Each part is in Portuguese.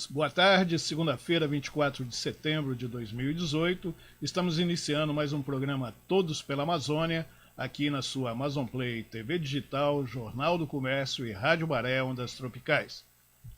Boa tarde, segunda-feira, 24 de setembro de 2018. Estamos iniciando mais um programa Todos pela Amazônia, aqui na sua Amazon Play, TV Digital, Jornal do Comércio e Rádio Baré, Ondas Tropicais.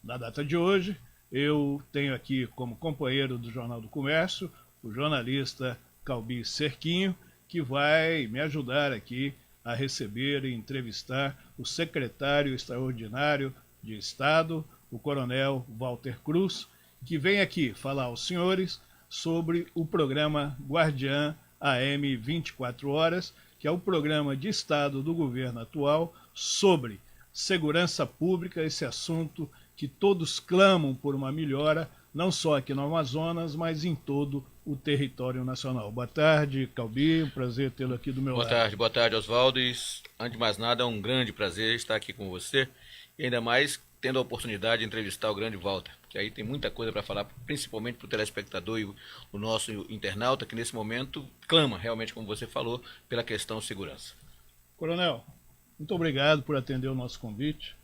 Na data de hoje, eu tenho aqui como companheiro do Jornal do Comércio o jornalista Calbi Cerquinho, que vai me ajudar aqui a receber e entrevistar o secretário extraordinário de Estado, o coronel Walter Cruz, que vem aqui falar aos senhores sobre o programa Guardiã AM 24 Horas, que é o programa de Estado do governo atual sobre segurança pública, esse assunto que todos clamam por uma melhora, não só aqui no Amazonas, mas em todo o território nacional. Boa tarde, Calbi, um prazer tê-lo aqui do meu lado. Boa tarde, Oswaldo. E, antes de mais nada, é um grande prazer estar aqui com você, e ainda mais tendo a oportunidade de entrevistar o grande Walter, porque aí tem muita coisa para falar, principalmente para o telespectador e o nosso internauta, que nesse momento clama, realmente, como você falou, pela questão segurança. Coronel, muito obrigado por atender o nosso convite.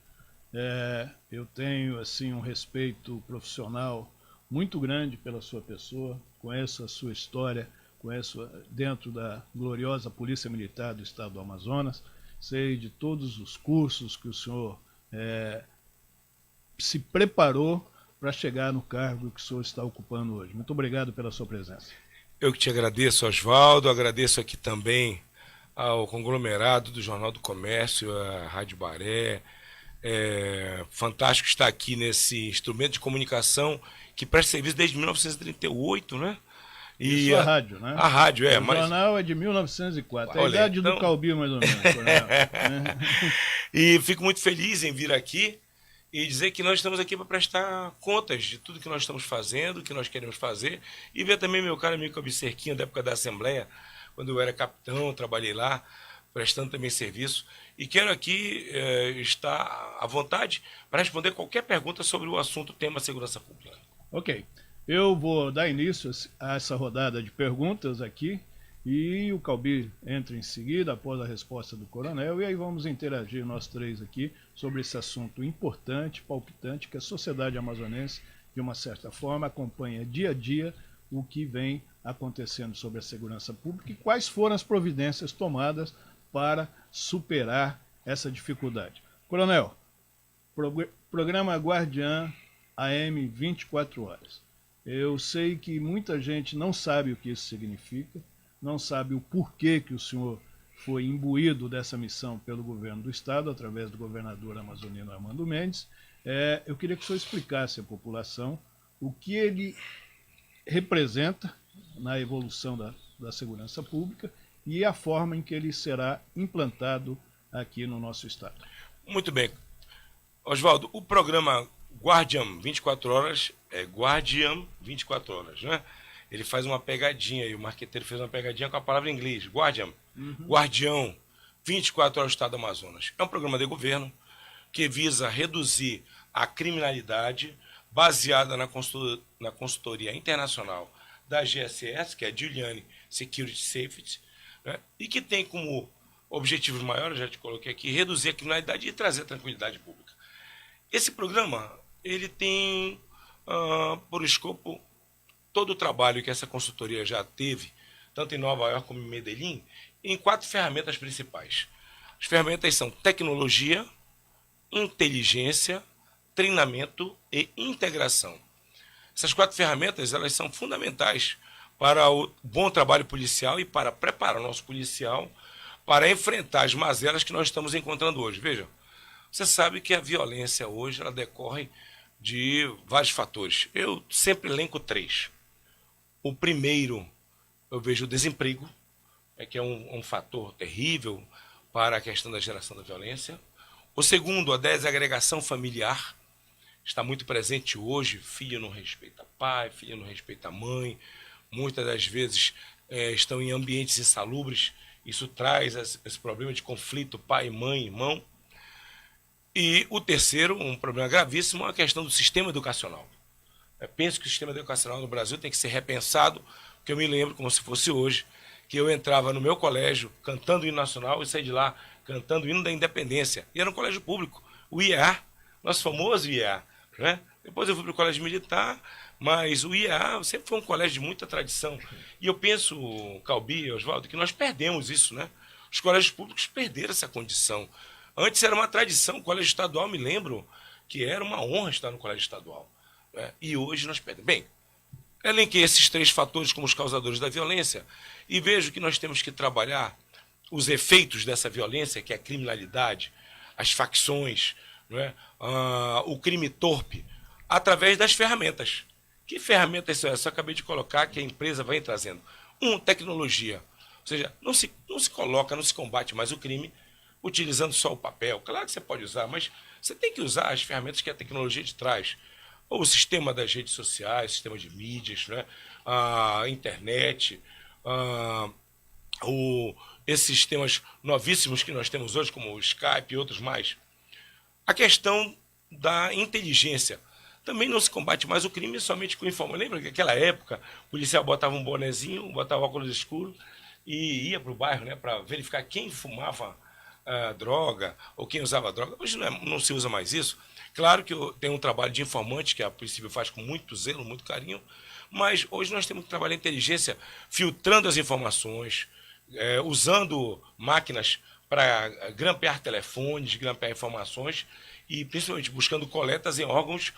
Eu tenho assim um respeito profissional muito grande pela sua pessoa, conheço a sua história, conheço dentro da gloriosa Polícia Militar do Estado do Amazonas, sei de todos os cursos que o senhor se preparou para chegar no cargo que o senhor está ocupando hoje. Muito obrigado pela sua presença. Eu que te agradeço, Oswaldo, agradeço aqui também ao conglomerado do Jornal do Comércio, a Rádio Baré. Fantástico estar aqui nesse instrumento de comunicação que presta serviço desde 1938, né? E isso a rádio, né? A rádio, o jornal é de 1904, a idade do Calbi, mais ou menos. E fico muito feliz em vir aqui e dizer que nós estamos aqui para prestar contas de tudo que nós estamos fazendo, que nós queremos fazer, e ver também meu caro amigo Calbi Cerquinho, da época da Assembleia, quando eu era capitão, eu trabalhei lá, prestando também serviço, e quero aqui estar à vontade para responder qualquer pergunta sobre o assunto tema segurança pública. Ok, eu vou dar início a essa rodada de perguntas aqui, e o Calbi entra em seguida, após a resposta do coronel, e aí vamos interagir nós três aqui sobre esse assunto importante, palpitante, que a sociedade amazonense, de uma certa forma, acompanha dia a dia o que vem acontecendo sobre a segurança pública e quais foram as providências tomadas para superar essa dificuldade. Coronel, programa Guardiã AM 24 Horas. Eu sei que muita gente não sabe o que isso significa, não sabe o porquê que o senhor foi imbuído dessa missão pelo governo do Estado, através do governador amazonino Armando Mendes. Eu queria que o senhor explicasse à população o que ele representa na evolução da segurança pública e a forma em que ele será implantado aqui no nosso Estado. Muito bem. Oswaldo, o programa Guardiã 24 Horas é Guardiã 24 Horas, né? Ele faz uma pegadinha, e o marqueteiro fez uma pegadinha com a palavra em inglês, Guardian, Guardião, 24 horas do Estado do Amazonas. É um programa de governo que visa reduzir a criminalidade baseada na consultoria internacional da GSS, que é a Giuliani Security Safety, né? E que tem como objetivos maiores, já te coloquei aqui, reduzir a criminalidade e trazer tranquilidade pública. Esse programa ele tem por escopo todo o trabalho que essa consultoria já teve, tanto em Nova York como em Medellín, em 4 ferramentas principais. As ferramentas são tecnologia, inteligência, treinamento e integração. Essas 4 ferramentas elas são fundamentais para o bom trabalho policial e para preparar o nosso policial para enfrentar as mazelas que nós estamos encontrando hoje. Veja, você sabe que a violência hoje ela decorre de vários fatores. Eu sempre elenco 3. O primeiro, eu vejo o desemprego, que é um fator terrível para a questão da geração da violência. O segundo, a desagregação familiar, está muito presente hoje. Filho não respeita pai, filho não respeita mãe. Muitas das vezes estão em ambientes insalubres. Isso traz esse problema de conflito pai, mãe, irmão. E o terceiro, um problema gravíssimo, é a questão do sistema educacional. Eu penso que o sistema educacional no Brasil tem que ser repensado, porque eu me lembro, como se fosse hoje, que eu entrava no meu colégio cantando o hino nacional e saí de lá cantando o hino da independência. E era um colégio público, o IEA, nosso famoso IEA, né? Depois eu fui para o colégio militar, mas o IEA sempre foi um colégio de muita tradição. E eu penso, Calbi, Oswaldo, que nós perdemos isso, né? Os colégios públicos perderam essa condição. Antes era uma tradição, o colégio estadual, me lembro que era uma honra estar no colégio estadual, né? E hoje nós perdemos. Bem, elenquei esses 3 fatores como os causadores da violência e vejo que nós temos que trabalhar os efeitos dessa violência, que é a criminalidade, as facções, não é? O crime torpe, através das ferramentas. Que ferramentas são essas? Eu acabei de colocar que a empresa vai trazendo. Tecnologia. Ou seja, não se combate mais o crime utilizando só o papel. Claro que você pode usar, mas você tem que usar as ferramentas que a tecnologia te traz. Ou o sistema das redes sociais, sistema de mídias, né? A internet, esses sistemas novíssimos que nós temos hoje, como o Skype e outros mais. A questão da inteligência. Também não se combate mais o crime somente com informação. Lembra que naquela época o policial botava um bonezinho, botava óculos escuros e ia para o bairro, né, para verificar quem fumava droga ou quem usava droga. Hoje não se usa mais isso. Claro que tem um trabalho de informante que a princípio faz com muito zelo, muito carinho, mas hoje nós temos que trabalhar a inteligência filtrando as informações, usando máquinas para grampear telefones, grampear informações e principalmente buscando coletas em órgãos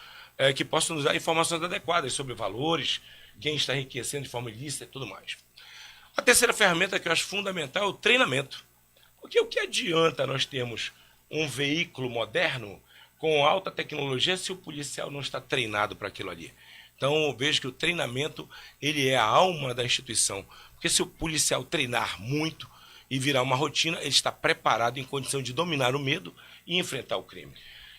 que possam nos dar informações adequadas sobre valores, quem está enriquecendo de forma ilícita e tudo mais. A terceira ferramenta que eu acho fundamental é o treinamento. Porque o que adianta nós termos um veículo moderno com alta tecnologia se o policial não está treinado para aquilo ali? Então eu vejo que o treinamento ele é a alma da instituição. Porque se o policial treinar muito e virar uma rotina, ele está preparado em condição de dominar o medo e enfrentar o crime.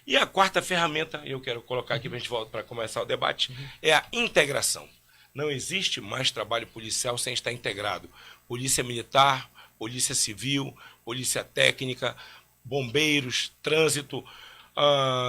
E a quarta ferramenta, eu quero colocar aqui para a gente voltar para começar o debate, é a integração. Não existe mais trabalho policial sem estar integrado. Polícia militar, polícia civil, polícia técnica, bombeiros, trânsito,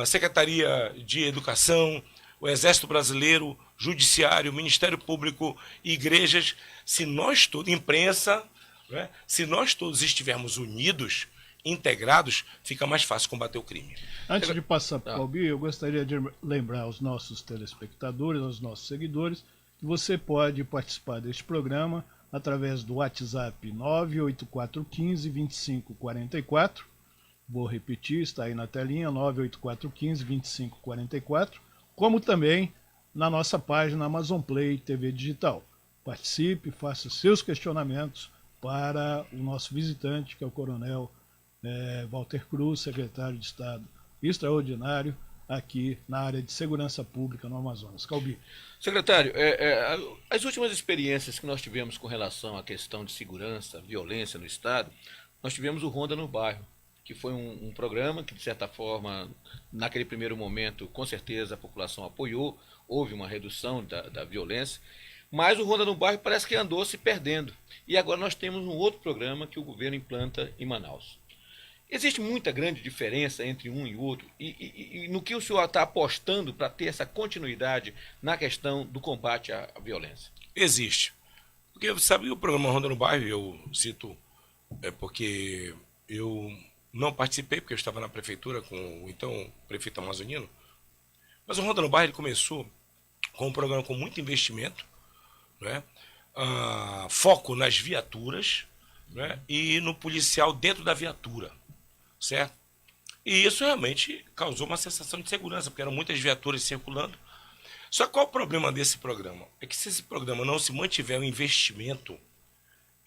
Secretaria de Educação, o Exército Brasileiro, Judiciário, Ministério Público, igrejas. Se nós todos, imprensa, né, se nós todos estivermos unidos, integrados, fica mais fácil combater o crime. Antes de passar para o Calbi, eu gostaria de lembrar aos nossos telespectadores, aos nossos seguidores, que você pode participar deste programa através do WhatsApp 98415-2544. Vou repetir, está aí na telinha, 98415-2544, como também na nossa página Amazon Play TV Digital. Participe, faça seus questionamentos para o nosso visitante, que é o Coronel Walter Cruz, secretário de Estado extraordinário aqui na área de segurança pública no Amazonas. Calbi. Secretário, as últimas experiências que nós tivemos com relação à questão de segurança, violência no Estado, nós tivemos o Ronda no Bairro, que foi um programa que, de certa forma, naquele primeiro momento, com certeza a população apoiou, houve uma redução da violência, mas o Ronda no Bairro parece que andou se perdendo. E agora nós temos um outro programa que o governo implanta em Manaus. Existe muita grande diferença entre um e outro e no que o senhor está apostando para ter essa continuidade na questão do combate à violência? Existe. Porque sabe que o programa Ronda no Bairro, eu cito, porque eu não participei, porque eu estava na prefeitura com o então prefeito amazonino, mas o Ronda no Bairro ele começou com um programa com muito investimento, né? Foco nas viaturas, né? E no policial dentro da viatura. Certo? E isso realmente causou uma sensação de segurança, porque eram muitas viaturas circulando. Só que qual o problema desse programa? É que se esse programa não se mantiver um investimento,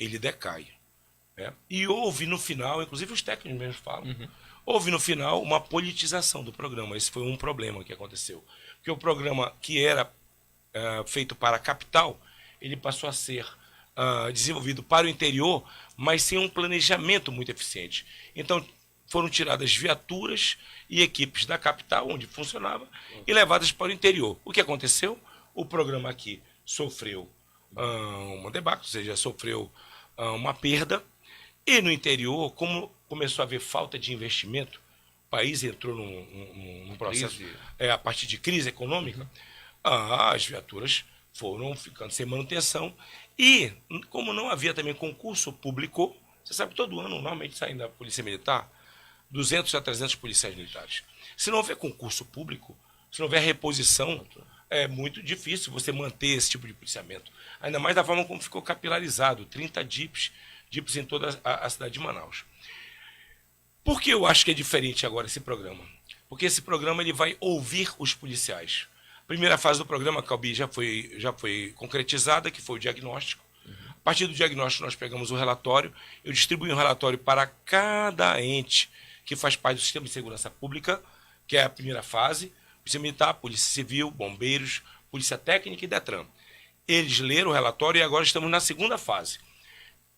ele decai. Né? E houve no final, inclusive os técnicos mesmo falam, houve no final uma politização do programa. Esse foi um problema que aconteceu. Porque o programa que era feito para a capital, ele passou a ser desenvolvido para o interior, mas sem um planejamento muito eficiente. Então, foram tiradas viaturas e equipes da capital, onde funcionava, e levadas para o interior. O que aconteceu? O programa aqui sofreu uma debacle, ou seja, sofreu uma perda, e no interior, como começou a haver falta de investimento, o país entrou num processo, a partir de crise econômica, as viaturas foram ficando sem manutenção, e como não havia também concurso público, você sabe, todo ano, normalmente saem da Polícia Militar 200 a 300 policiais militares. Se não houver concurso público, se não houver reposição, é muito difícil você manter esse tipo de policiamento. Ainda mais da forma como ficou capilarizado, 30 DIPs em toda a cidade de Manaus. Por que eu acho que é diferente agora esse programa? Porque esse programa ele vai ouvir os policiais. A primeira fase do programa, Calbi, já foi concretizada, que foi o diagnóstico. A partir do diagnóstico, nós pegamos o relatório. Eu distribuí um relatório para cada ente que faz parte do Sistema de Segurança Pública, que é a primeira fase. Polícia Militar, Polícia Civil, Bombeiros, Polícia Técnica e Detran. Eles leram o relatório e agora estamos na segunda fase.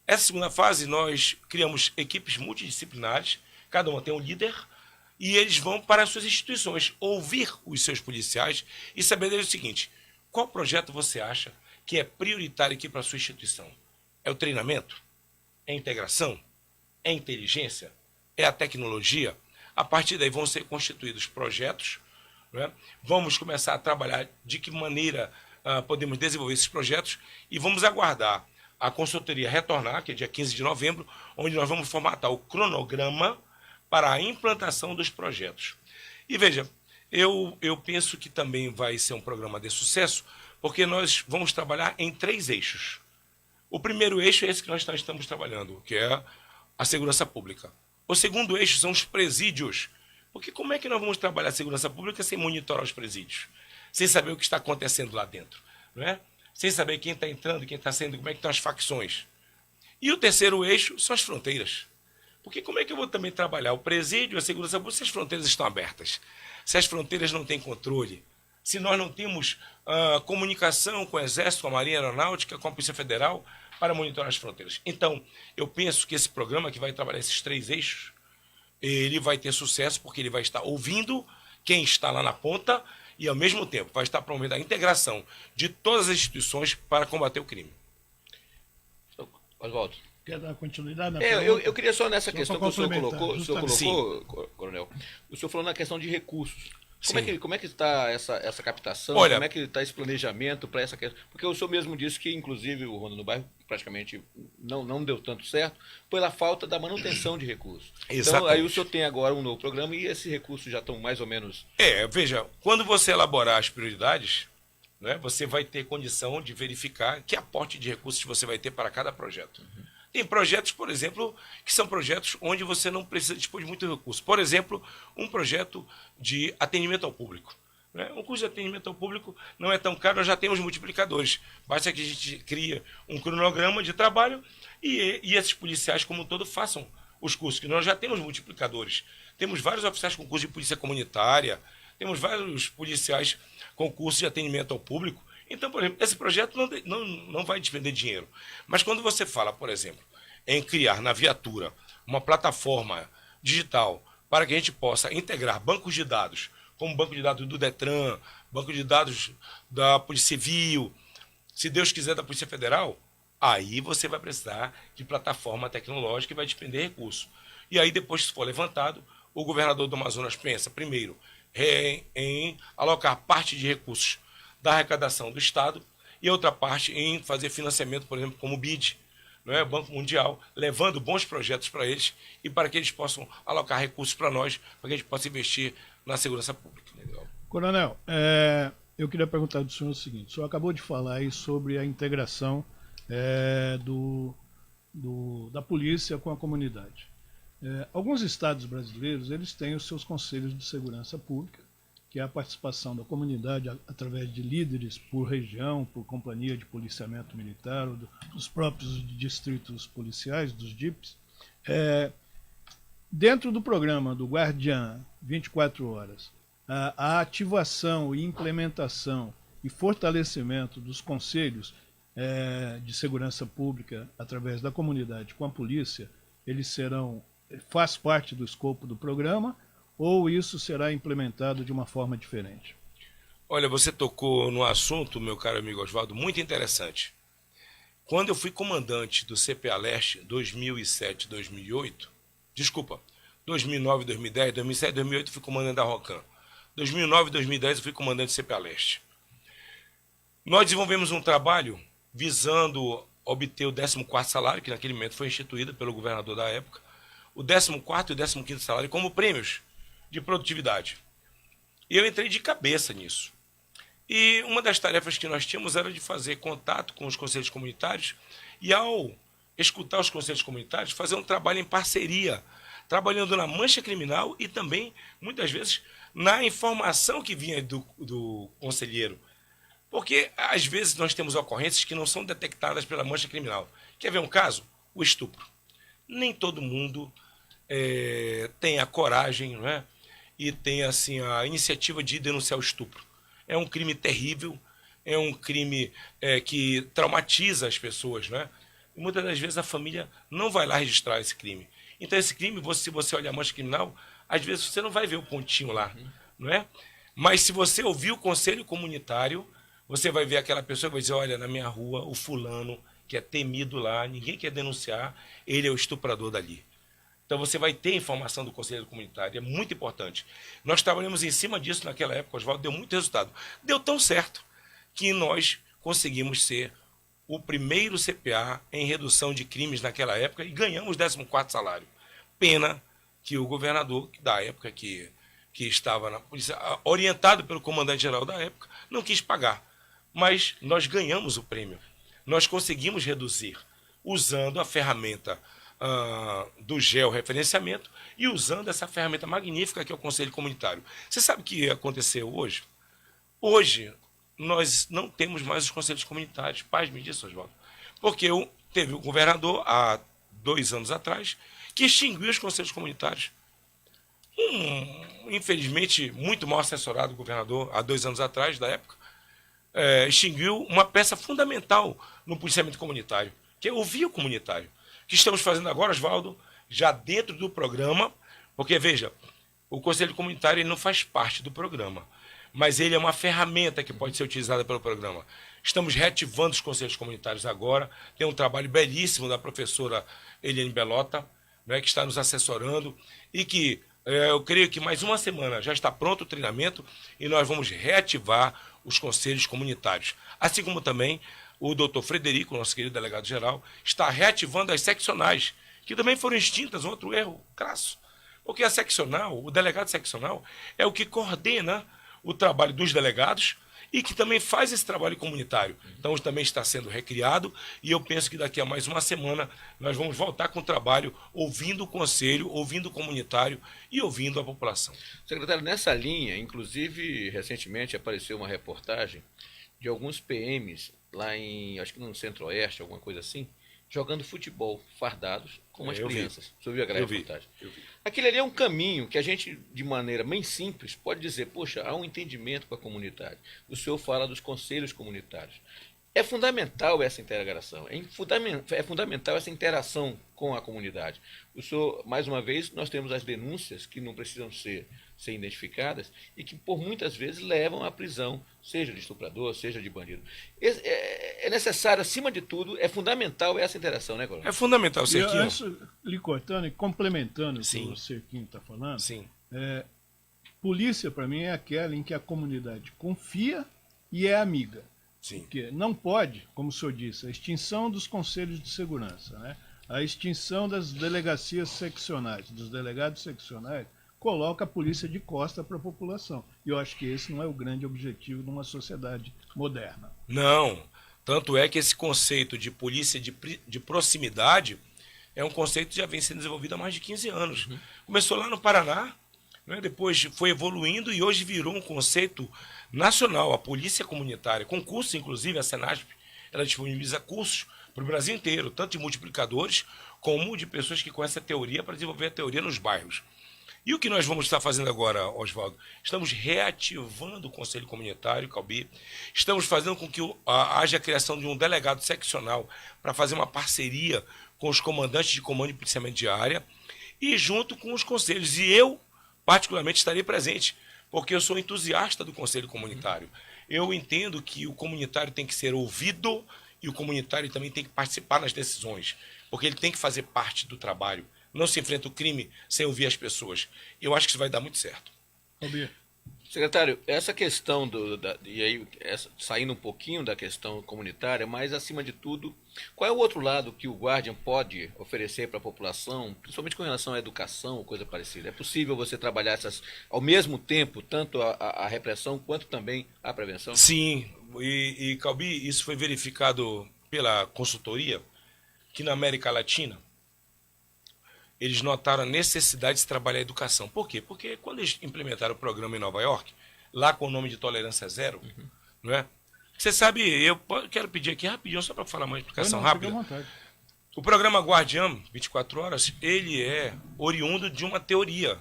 Essa segunda fase, nós criamos equipes multidisciplinares, cada uma tem um líder, e eles vão para as suas instituições ouvir os seus policiais e saber deles o seguinte: qual projeto você acha que é prioritário aqui para a sua instituição? É o treinamento? É a integração? É a inteligência? É a tecnologia? A partir daí vão ser constituídos projetos, né? Vamos começar a trabalhar de que maneira podemos desenvolver esses projetos e vamos aguardar a consultoria retornar, que é dia 15 de novembro, onde nós vamos formatar o cronograma para a implantação dos projetos. E veja, eu penso que também vai ser um programa de sucesso, porque nós vamos trabalhar em 3 eixos. O primeiro eixo é esse que nós estamos trabalhando, que é a segurança pública. O segundo eixo são os presídios. Porque como é que nós vamos trabalhar a segurança pública sem monitorar os presídios? Sem saber o que está acontecendo lá dentro, não é? Sem saber quem está entrando, quem está saindo, como é que estão as facções. E o terceiro eixo são as fronteiras. Porque como é que eu vou também trabalhar o presídio, a segurança pública, se as fronteiras estão abertas? Se as fronteiras não têm controle? Se nós não temos comunicação com o Exército, com a Marinha Aeronáutica, com a Polícia Federal para monitorar as fronteiras? Então, eu penso que esse programa que vai trabalhar esses 3 eixos, ele vai ter sucesso porque ele vai estar ouvindo quem está lá na ponta e, ao mesmo tempo, vai estar promovendo a integração de todas as instituições para combater o crime. Oswaldo. Quer dar continuidade na Eu queria só nessa Só questão que para o senhor complementar, colocou, coronel. O senhor falou na questão de recursos. Como é que está essa captação? Olha, como é que está esse planejamento para essa questão? Porque o senhor mesmo disse que, inclusive, o Ronda no Bairro praticamente não deu tanto certo pela falta da manutenção de recursos. Então, aí o senhor tem agora um novo programa e esses recursos já estão mais ou menos... Veja, quando você elaborar as prioridades, né, você vai ter condição de verificar que aporte de recursos você vai ter para cada projeto. Tem projetos, por exemplo, que são projetos onde você não precisa dispor de muito recurso. Por exemplo, um projeto de atendimento ao público. Né? Um curso de atendimento ao público não é tão caro, nós já temos multiplicadores. Basta que a gente crie um cronograma de trabalho e esses policiais, como um todo, façam os cursos, que nós já temos multiplicadores. Temos vários oficiais com curso de polícia comunitária, temos vários policiais com curso de atendimento ao público. Então, por exemplo, esse projeto não vai despender dinheiro. Mas quando você fala, por exemplo, em criar na viatura uma plataforma digital para que a gente possa integrar bancos de dados, como banco de dados do Detran, banco de dados da Polícia Civil, se Deus quiser da Polícia Federal, aí você vai precisar de plataforma tecnológica e vai despender recurso. E aí, depois que for levantado, o governador do Amazonas pensa, primeiro, em alocar parte de recursos da arrecadação do Estado e outra parte em fazer financiamento, por exemplo, como o BID, não é? Banco Mundial, levando bons projetos para eles e para que eles possam alocar recursos para nós, para que a gente possa investir na segurança pública. Legal. Coronel, eu queria perguntar do senhor o seguinte: o senhor acabou de falar aí sobre a integração da polícia com a comunidade. Alguns estados brasileiros eles têm os seus conselhos de segurança pública, que é a participação da comunidade através de líderes por região, por companhia de policiamento militar, ou dos próprios distritos policiais, dos DIPs. Dentro do programa do Guardiã 24 Horas, a ativação e implementação e fortalecimento dos conselhos de segurança pública através da comunidade com a polícia, faz parte do escopo do programa, ou isso será implementado de uma forma diferente? Olha, você tocou no assunto, meu caro amigo Oswaldo, muito interessante. Quando eu fui comandante do CPA Leste 2007, 2008, 2009, 2010, 2007, 2008 eu fui comandante da ROCAM. 2009, 2010 eu fui comandante do CPA Leste. Nós desenvolvemos um trabalho visando obter o 14º salário, que naquele momento foi instituído pelo governador da época, o 14º e o 15º salário como prêmios de produtividade. E eu entrei de cabeça nisso. E uma das tarefas que nós tínhamos era de fazer contato com os conselhos comunitários e, ao escutar os conselhos comunitários, fazer um trabalho em parceria, trabalhando na mancha criminal e também, muitas vezes, na informação que vinha do conselheiro. Porque, às vezes, nós temos ocorrências que não são detectadas pela mancha criminal. Quer ver um caso? O estupro. Nem todo mundo tem a coragem, não é? E tem assim, a iniciativa de denunciar o estupro. É um crime terrível, é um crime que traumatiza as pessoas, né? E muitas das vezes a família não vai lá registrar esse crime. Então esse crime, se você olhar a mancha criminal, às vezes você não vai ver o pontinho lá, não é? Mas se você ouvir o conselho comunitário, você vai ver aquela pessoa que vai dizer, olha, na minha rua, o fulano, que é temido lá, ninguém quer denunciar, ele é o estuprador dali. Então você vai ter informação do conselho comunitário, é muito importante. Nós trabalhamos em cima disso naquela época, Oswaldo, deu muito resultado. Deu tão certo que nós conseguimos ser o primeiro CPA em redução de crimes naquela época e ganhamos 14º salário. Pena que o governador, da época que estava na polícia, orientado pelo comandante-geral da época, não quis pagar. Mas nós ganhamos o prêmio. Nós conseguimos reduzir usando a ferramenta do georreferenciamento e usando essa ferramenta magnífica que é o Conselho Comunitário. Você sabe o que aconteceu hoje? Hoje, nós não temos mais os conselhos comunitários. Pasme disso, Oswaldo. Porque teve o governador, há 2 anos atrás, que extinguiu os conselhos comunitários. Infelizmente, muito mal assessorado governador, há 2 anos atrás, da época, extinguiu uma peça fundamental no policiamento comunitário, que é ouvir o comunitário. O que estamos fazendo agora, Oswaldo, já dentro do programa, porque, veja, o Conselho Comunitário ele não faz parte do programa, mas ele é uma ferramenta que pode ser utilizada pelo programa. Estamos reativando os conselhos comunitários agora, tem um trabalho belíssimo da professora Eliane Belota, né, que está nos assessorando, e que eu creio que mais uma semana já está pronto o treinamento e nós vamos reativar os conselhos comunitários. Assim como também o doutor Frederico, nosso querido delegado-geral, está reativando as seccionais, que também foram extintas, outro erro crasso. Porque a seccional, o delegado seccional, é o que coordena o trabalho dos delegados e que também faz esse trabalho comunitário. Então, também está sendo recriado e eu penso que daqui a mais uma semana nós vamos voltar com o trabalho ouvindo o conselho, ouvindo o comunitário e ouvindo a população. Secretário, nessa linha, inclusive, recentemente apareceu uma reportagem de alguns PMs lá em, acho que no Centro-Oeste, alguma coisa assim, jogando futebol, fardados, com as crianças. Você viu aquela reportagem? Eu vi. Aquele ali é um caminho que a gente, de maneira bem simples, pode dizer, poxa, há um entendimento com a comunidade. O senhor fala dos conselhos comunitários. É fundamental essa integração, é fundamental essa interação com a comunidade. O senhor, mais uma vez, nós temos as denúncias que não precisam ser identificadas e que, por muitas vezes, levam à prisão, seja de estuprador, seja de bandido. É necessário, acima de tudo, é fundamental essa interação, né, Coronel? É fundamental, Serquinho. Antes, lhe cortando e complementando o que Sim. o Serquinho está falando, Sim. Polícia, para mim, é aquela em que a comunidade confia e é amiga. Sim. Porque não pode, como o senhor disse, a extinção dos conselhos de segurança, né? A extinção das delegacias seccionais, dos delegados seccionais, coloca a polícia de costa para a população. E eu acho que esse não é o grande objetivo de uma sociedade moderna. Não. Tanto é que esse conceito de polícia de proximidade é um conceito que já vem sendo desenvolvido há mais de 15 anos. Começou lá no Paraná, né? Depois foi evoluindo e hoje virou um conceito nacional, a polícia comunitária, com cursos, inclusive, a Senasp, ela disponibiliza cursos para o Brasil inteiro, tanto de multiplicadores, como de pessoas que conhecem a teoria para desenvolver a teoria nos bairros. E o que nós vamos estar fazendo agora, Oswaldo? Estamos reativando o Conselho Comunitário, Calbi, estamos fazendo com que haja a criação de um delegado seccional para fazer uma parceria com os comandantes de comando e policiamento de área e junto com os conselhos. E eu, particularmente, estarei presente, porque eu sou entusiasta do Conselho Comunitário. Eu entendo que o comunitário tem que ser ouvido e o comunitário também tem que participar nas decisões, porque ele tem que fazer parte do trabalho. Não se enfrenta o crime sem ouvir as pessoas. Eu acho que isso vai dar muito certo. Secretário, essa questão e aí saindo um pouquinho da questão comunitária, mas acima de tudo, qual é o outro lado que o Guardian pode oferecer para a população, principalmente com relação à educação ou coisa parecida? É possível você trabalhar essas ao mesmo tempo, tanto a repressão quanto também a prevenção? Sim, e Calbi, isso foi verificado pela consultoria, que na América Latina eles notaram a necessidade de trabalhar a educação. Por quê? Porque quando eles implementaram o programa em Nova York, lá com o nome de Tolerância Zero, não é? Você sabe, quero pedir aqui rapidinho, só para falar uma explicação rápida. O programa Guardiã 24 Horas, ele é oriundo de uma teoria,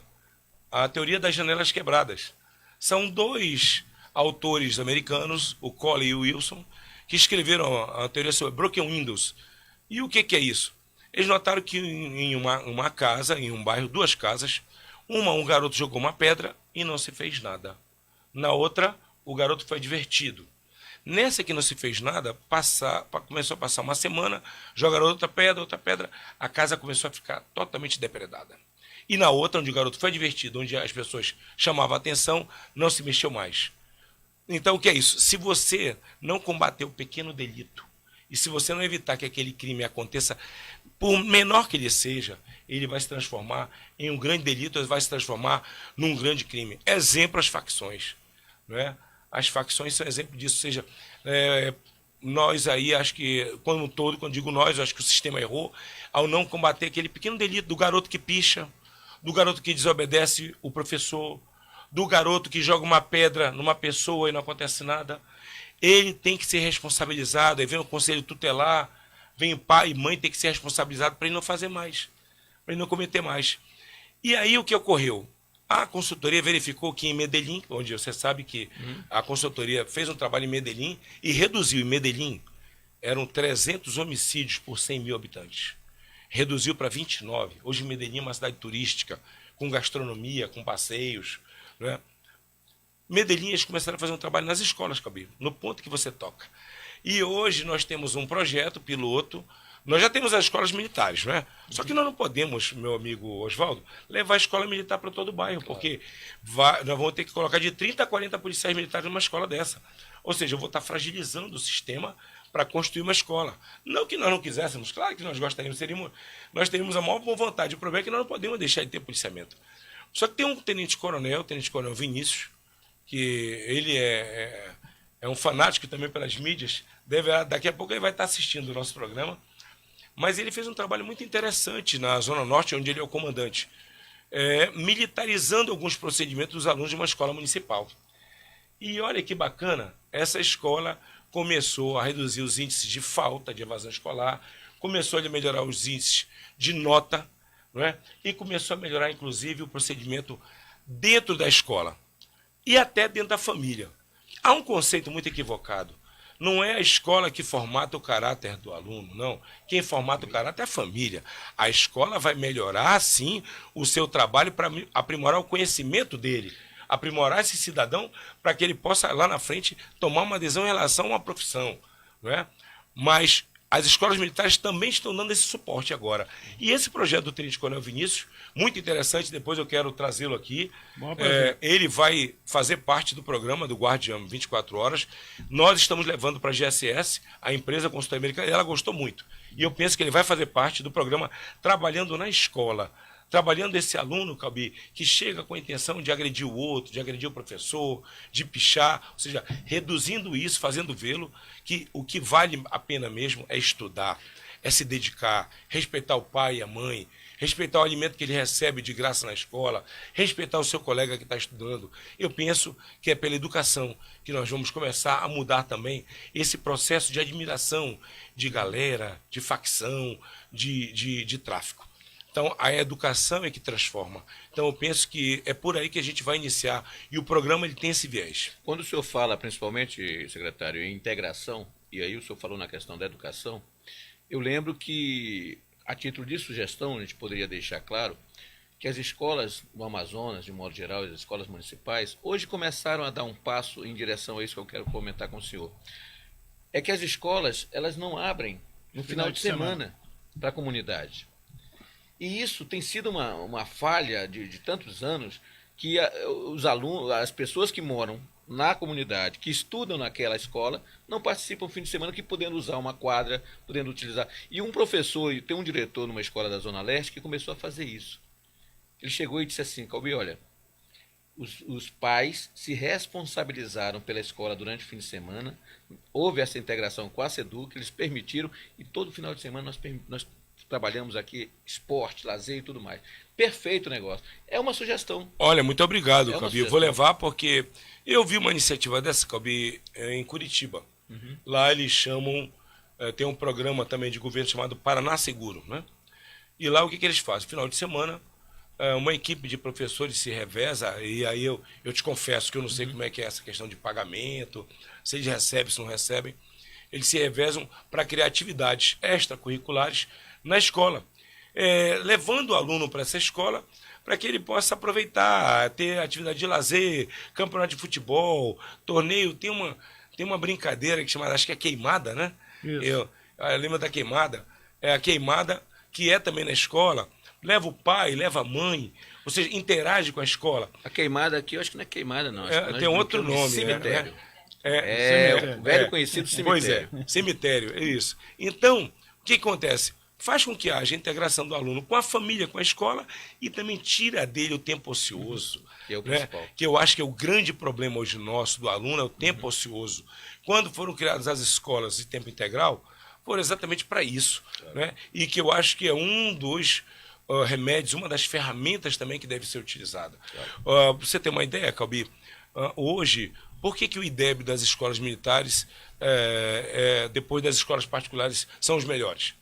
a teoria das janelas quebradas. São dois autores americanos, o Cole e o Wilson, que escreveram a teoria sobre Broken Windows. E o que é isso? Eles notaram que em uma casa, em um bairro, duas casas, um garoto jogou uma pedra e não se fez nada. Na outra, o garoto foi divertido. Nessa que não se fez nada, começou a passar uma semana, jogaram outra pedra, a casa começou a ficar totalmente depredada. E na outra, onde o garoto foi divertido, onde as pessoas chamavam a atenção, não se mexeu mais. Então, o que é isso? Se você não combater o pequeno delito, e se você não evitar que aquele crime aconteça, por menor que ele seja, ele vai se transformar em um grande delito, vai se transformar num grande crime. Exemplo, as facções. Não é? As facções são exemplo disso. Ou seja, nós aí, acho que, como um todo, quando digo nós, acho que o sistema errou ao não combater aquele pequeno delito do garoto que picha, do garoto que desobedece o professor, do garoto que joga uma pedra numa pessoa e não acontece nada. Ele tem que ser responsabilizado, aí vem o conselho tutelar, vem o pai e mãe, tem que ser responsabilizado para ele não fazer mais, para ele não cometer mais. E aí o que ocorreu? A consultoria verificou que em Medellín, onde você sabe que a consultoria fez um trabalho em Medellín e reduziu em Medellín, eram 300 homicídios por 100 mil habitantes. Reduziu para 29. Hoje Medellín é uma cidade turística, com gastronomia, com passeios, não é? Medellín, eles começaram a fazer um trabalho nas escolas, Cabir, no ponto que você toca. E hoje nós temos um projeto piloto, nós já temos as escolas militares, não é? Só que nós não podemos, meu amigo Oswaldo, levar a escola militar para todo o bairro, porque nós vamos ter que colocar de 30 a 40 policiais militares numa escola dessa. Ou seja, eu vou estar fragilizando o sistema para construir uma escola. Não que nós não quiséssemos, claro que nós gostaríamos, nós teríamos a maior boa vontade. O problema é que nós não podemos deixar de ter policiamento. Só que tem um tenente-coronel, o tenente-coronel Vinícius, que ele é um fanático também pelas mídias, daqui a pouco ele vai estar assistindo o nosso programa, mas ele fez um trabalho muito interessante na Zona Norte, onde ele é o comandante, militarizando alguns procedimentos dos alunos de uma escola municipal. E olha que bacana, essa escola começou a reduzir os índices de falta, de evasão escolar, começou a melhorar os índices de nota, não é? E começou a melhorar, inclusive, o procedimento dentro da escola e até dentro da família. Há um conceito muito equivocado. Não é a escola que formata o caráter do aluno, não. Quem formata o caráter é a família. A escola vai melhorar, sim, o seu trabalho para aprimorar o conhecimento dele, aprimorar esse cidadão para que ele possa, lá na frente, tomar uma adesão em relação a uma profissão. Não é? Mas as escolas militares também estão dando esse suporte agora. E esse projeto do Tenente Coronel Vinícius, muito interessante, depois eu quero trazê-lo aqui. Ele vai fazer parte do programa do Guardiã 24 Horas. Nós estamos levando para a GSS, a empresa consultoria americana, e ela gostou muito. E eu penso que ele vai fazer parte do programa trabalhando na escola, trabalhando esse aluno, Calbi, que chega com a intenção de agredir o outro, de agredir o professor, de pichar, ou seja, reduzindo isso, fazendo vê-lo que o que vale a pena mesmo é estudar, é se dedicar, respeitar o pai e a mãe, respeitar o alimento que ele recebe de graça na escola, respeitar o seu colega que está estudando. Eu penso que é pela educação que nós vamos começar a mudar também esse processo de admiração de galera, de facção, de tráfico. Então, a educação é que transforma. Então, eu penso que é por aí que a gente vai iniciar. E o programa ele tem esse viés. Quando o senhor fala, principalmente, secretário, em integração, e aí o senhor falou na questão da educação, eu lembro que, a título de sugestão, a gente poderia deixar claro que as escolas do Amazonas, de modo geral, as escolas municipais, hoje começaram a dar um passo em direção a isso que eu quero comentar com o senhor. É que as escolas, elas não abrem no final de semana para a comunidade. E isso tem sido uma falha de tantos anos que os alunos, as pessoas que moram na comunidade, que estudam naquela escola, não participam no fim de semana, que podendo usar uma quadra, podendo utilizar. E um professor, e tem um diretor numa escola da Zona Leste que começou a fazer isso. Ele chegou e disse assim: Calbi, olha, os pais se responsabilizaram pela escola durante o fim de semana, houve essa integração com a SEDUC, eles permitiram, e todo final de semana nós trabalhamos aqui esporte, lazer e tudo mais. Perfeito o negócio. É uma sugestão. Olha, muito obrigado, É uma Calbi. Eu sugestão. vou levar porque eu vi uma iniciativa dessa, Calbi, em Curitiba. Lá eles chamam, tem um programa também de governo chamado Paraná Seguro, né? E lá o que eles fazem? Final de semana, uma equipe de professores se reveza, e aí eu te confesso que eu não sei como é que é essa questão de pagamento, se eles recebem, se não recebem. Eles se revezam para criar atividades extracurriculares na escola, levando o aluno para essa escola para que ele possa aproveitar, ter atividade de lazer, campeonato de futebol, torneio. Tem uma brincadeira que chama, acho que é queimada, né? Isso. Eu lembro da queimada. É a queimada que é também na escola. Leva o pai, leva a mãe, ou seja, interage com a escola. A queimada aqui, eu acho que não é queimada, não. Acho que nós Tem outro brincamos de nome. cemitério. Cemitério. O velho conhecido cemitério. Pois é, cemitério, é isso. Então, o que acontece? Faz com que haja integração do aluno com a família, com a escola, e também tira dele o tempo ocioso. Que é o né? principal. Que eu acho que é o grande problema hoje nosso, do aluno, é o tempo ocioso. Quando foram criadas as escolas de tempo integral, foram exatamente para isso. Né? E que eu acho que é um dos remédios, uma das ferramentas também que deve ser utilizada. Para você ter uma ideia, Calbi, hoje, por que o IDEB das escolas militares, depois das escolas particulares, são os melhores?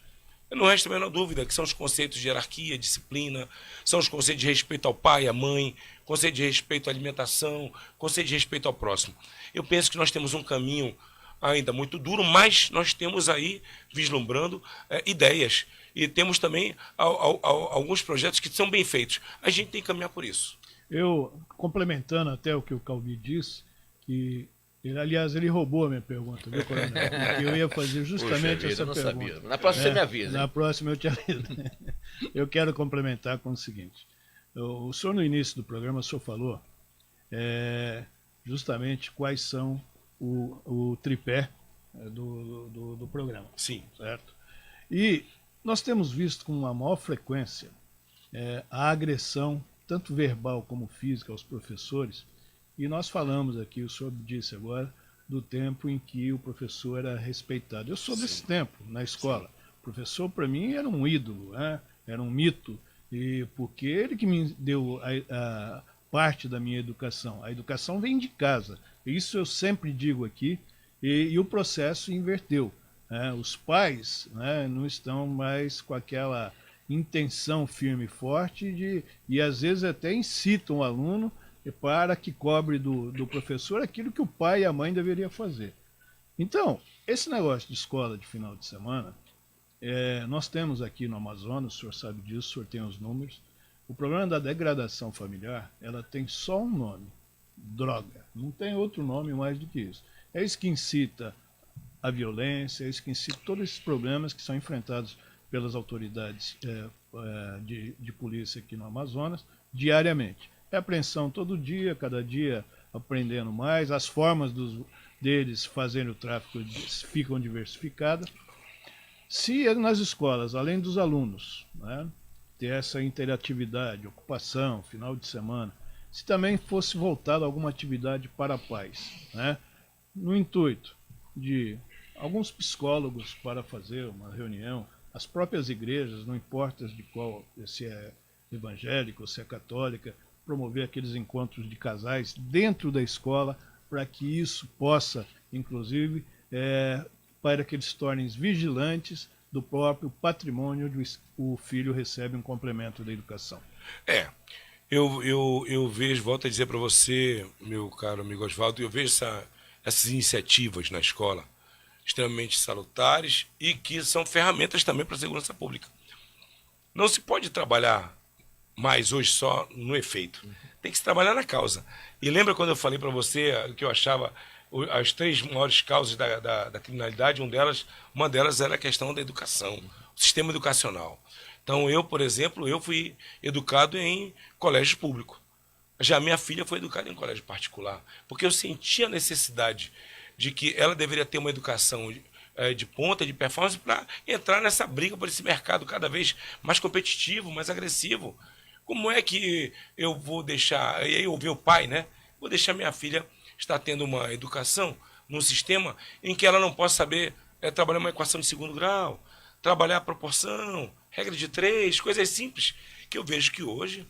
Não resta a menor dúvida que são os conceitos de hierarquia, disciplina, são os conceitos de respeito ao pai, à mãe, conceito de respeito à alimentação, conceito de respeito ao próximo. Eu penso que nós temos um caminho ainda muito duro, mas nós temos aí, vislumbrando, ideias. E temos também alguns projetos que são bem feitos. A gente tem que caminhar por isso. Eu, complementando até o que o Calbi disse, que aliás, ele roubou a minha pergunta, viu, Coronel? Porque eu ia fazer justamente Puxa vida, essa eu não pergunta. sabia. Na próxima você me avisa. Na próxima eu te aviso. Eu quero complementar com o seguinte. O senhor, no início do programa, o senhor falou justamente quais são o tripé do programa. Sim. Certo? E nós temos visto com uma maior frequência a agressão, tanto verbal como física, aos professores. E nós falamos aqui, o senhor disse agora, do tempo em que o professor era respeitado. Eu sou desse tempo, na escola. O professor, para mim, era um ídolo, era um mito, e porque ele que me deu a parte da minha educação. A educação vem de casa. Isso eu sempre digo aqui, e o processo inverteu. Os pais não estão mais com aquela intenção firme e forte e às vezes até incitam o aluno para que cobre do professor aquilo que o pai e a mãe deveriam fazer. Então, esse negócio de escola de final de semana, nós temos aqui no Amazonas, o senhor sabe disso, o senhor tem os números, o problema da degradação familiar, ela tem só um nome, droga. Não tem outro nome mais do que isso. É isso que incita a violência, é isso que incita todos esses problemas que são enfrentados pelas autoridades de polícia aqui no Amazonas diariamente. É apreensão todo dia, cada dia aprendendo mais, as formas deles fazerem o tráfico ficam diversificadas. Se nas escolas, além dos alunos, ter essa interatividade, ocupação, final de semana, se também fosse voltada alguma atividade para pais, no intuito de alguns psicólogos para fazer uma reunião, as próprias igrejas, não importa de qual, se é evangélica ou se é católica, promover aqueles encontros de casais dentro da escola, para que isso possa, inclusive, para que eles se tornem vigilantes do próprio patrimônio onde o filho recebe um complemento da educação. Eu vejo, volto a dizer para você, meu caro amigo Oswaldo, eu vejo essas iniciativas na escola extremamente salutares e que são ferramentas também para a segurança pública. Não se pode trabalhar mais hoje só no efeito. Tem que se trabalhar na causa. E lembra quando eu falei para você que eu achava as 3 maiores causas da criminalidade, uma delas era a questão da educação, o sistema educacional. Então eu, por exemplo, eu fui educado em colégio público. Já minha filha foi educada em colégio particular, porque eu senti a necessidade de que ela deveria ter uma educação de ponta, de performance, para entrar nessa briga por esse mercado cada vez mais competitivo, mais agressivo. Como é que eu vou deixar, e aí eu vi o pai, né? Vou deixar minha filha estar tendo uma educação num sistema em que ela não possa saber trabalhar uma equação de segundo grau, trabalhar a proporção, regra de 3, coisas simples, que eu vejo que hoje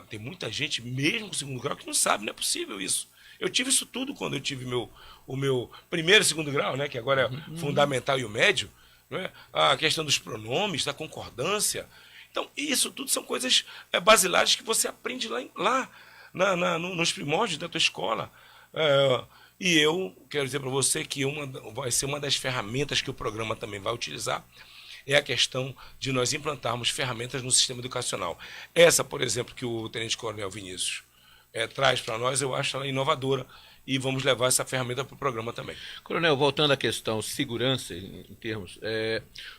tem muita gente, mesmo com segundo grau, que não sabe, não é possível isso. Eu tive isso tudo quando eu tive o meu primeiro e segundo grau, né, que agora é fundamental e o médio, né, a questão dos pronomes, da concordância. Então, isso tudo são coisas basilares que você aprende lá nos primórdios da tua escola. E eu quero dizer para você que vai ser uma das ferramentas que o programa também vai utilizar, é a questão de nós implantarmos ferramentas no sistema educacional. Essa, por exemplo, que o Tenente Coronel Vinícius traz para nós, eu acho ela inovadora, e vamos levar essa ferramenta para o programa também. Coronel, voltando à questão segurança, em termos,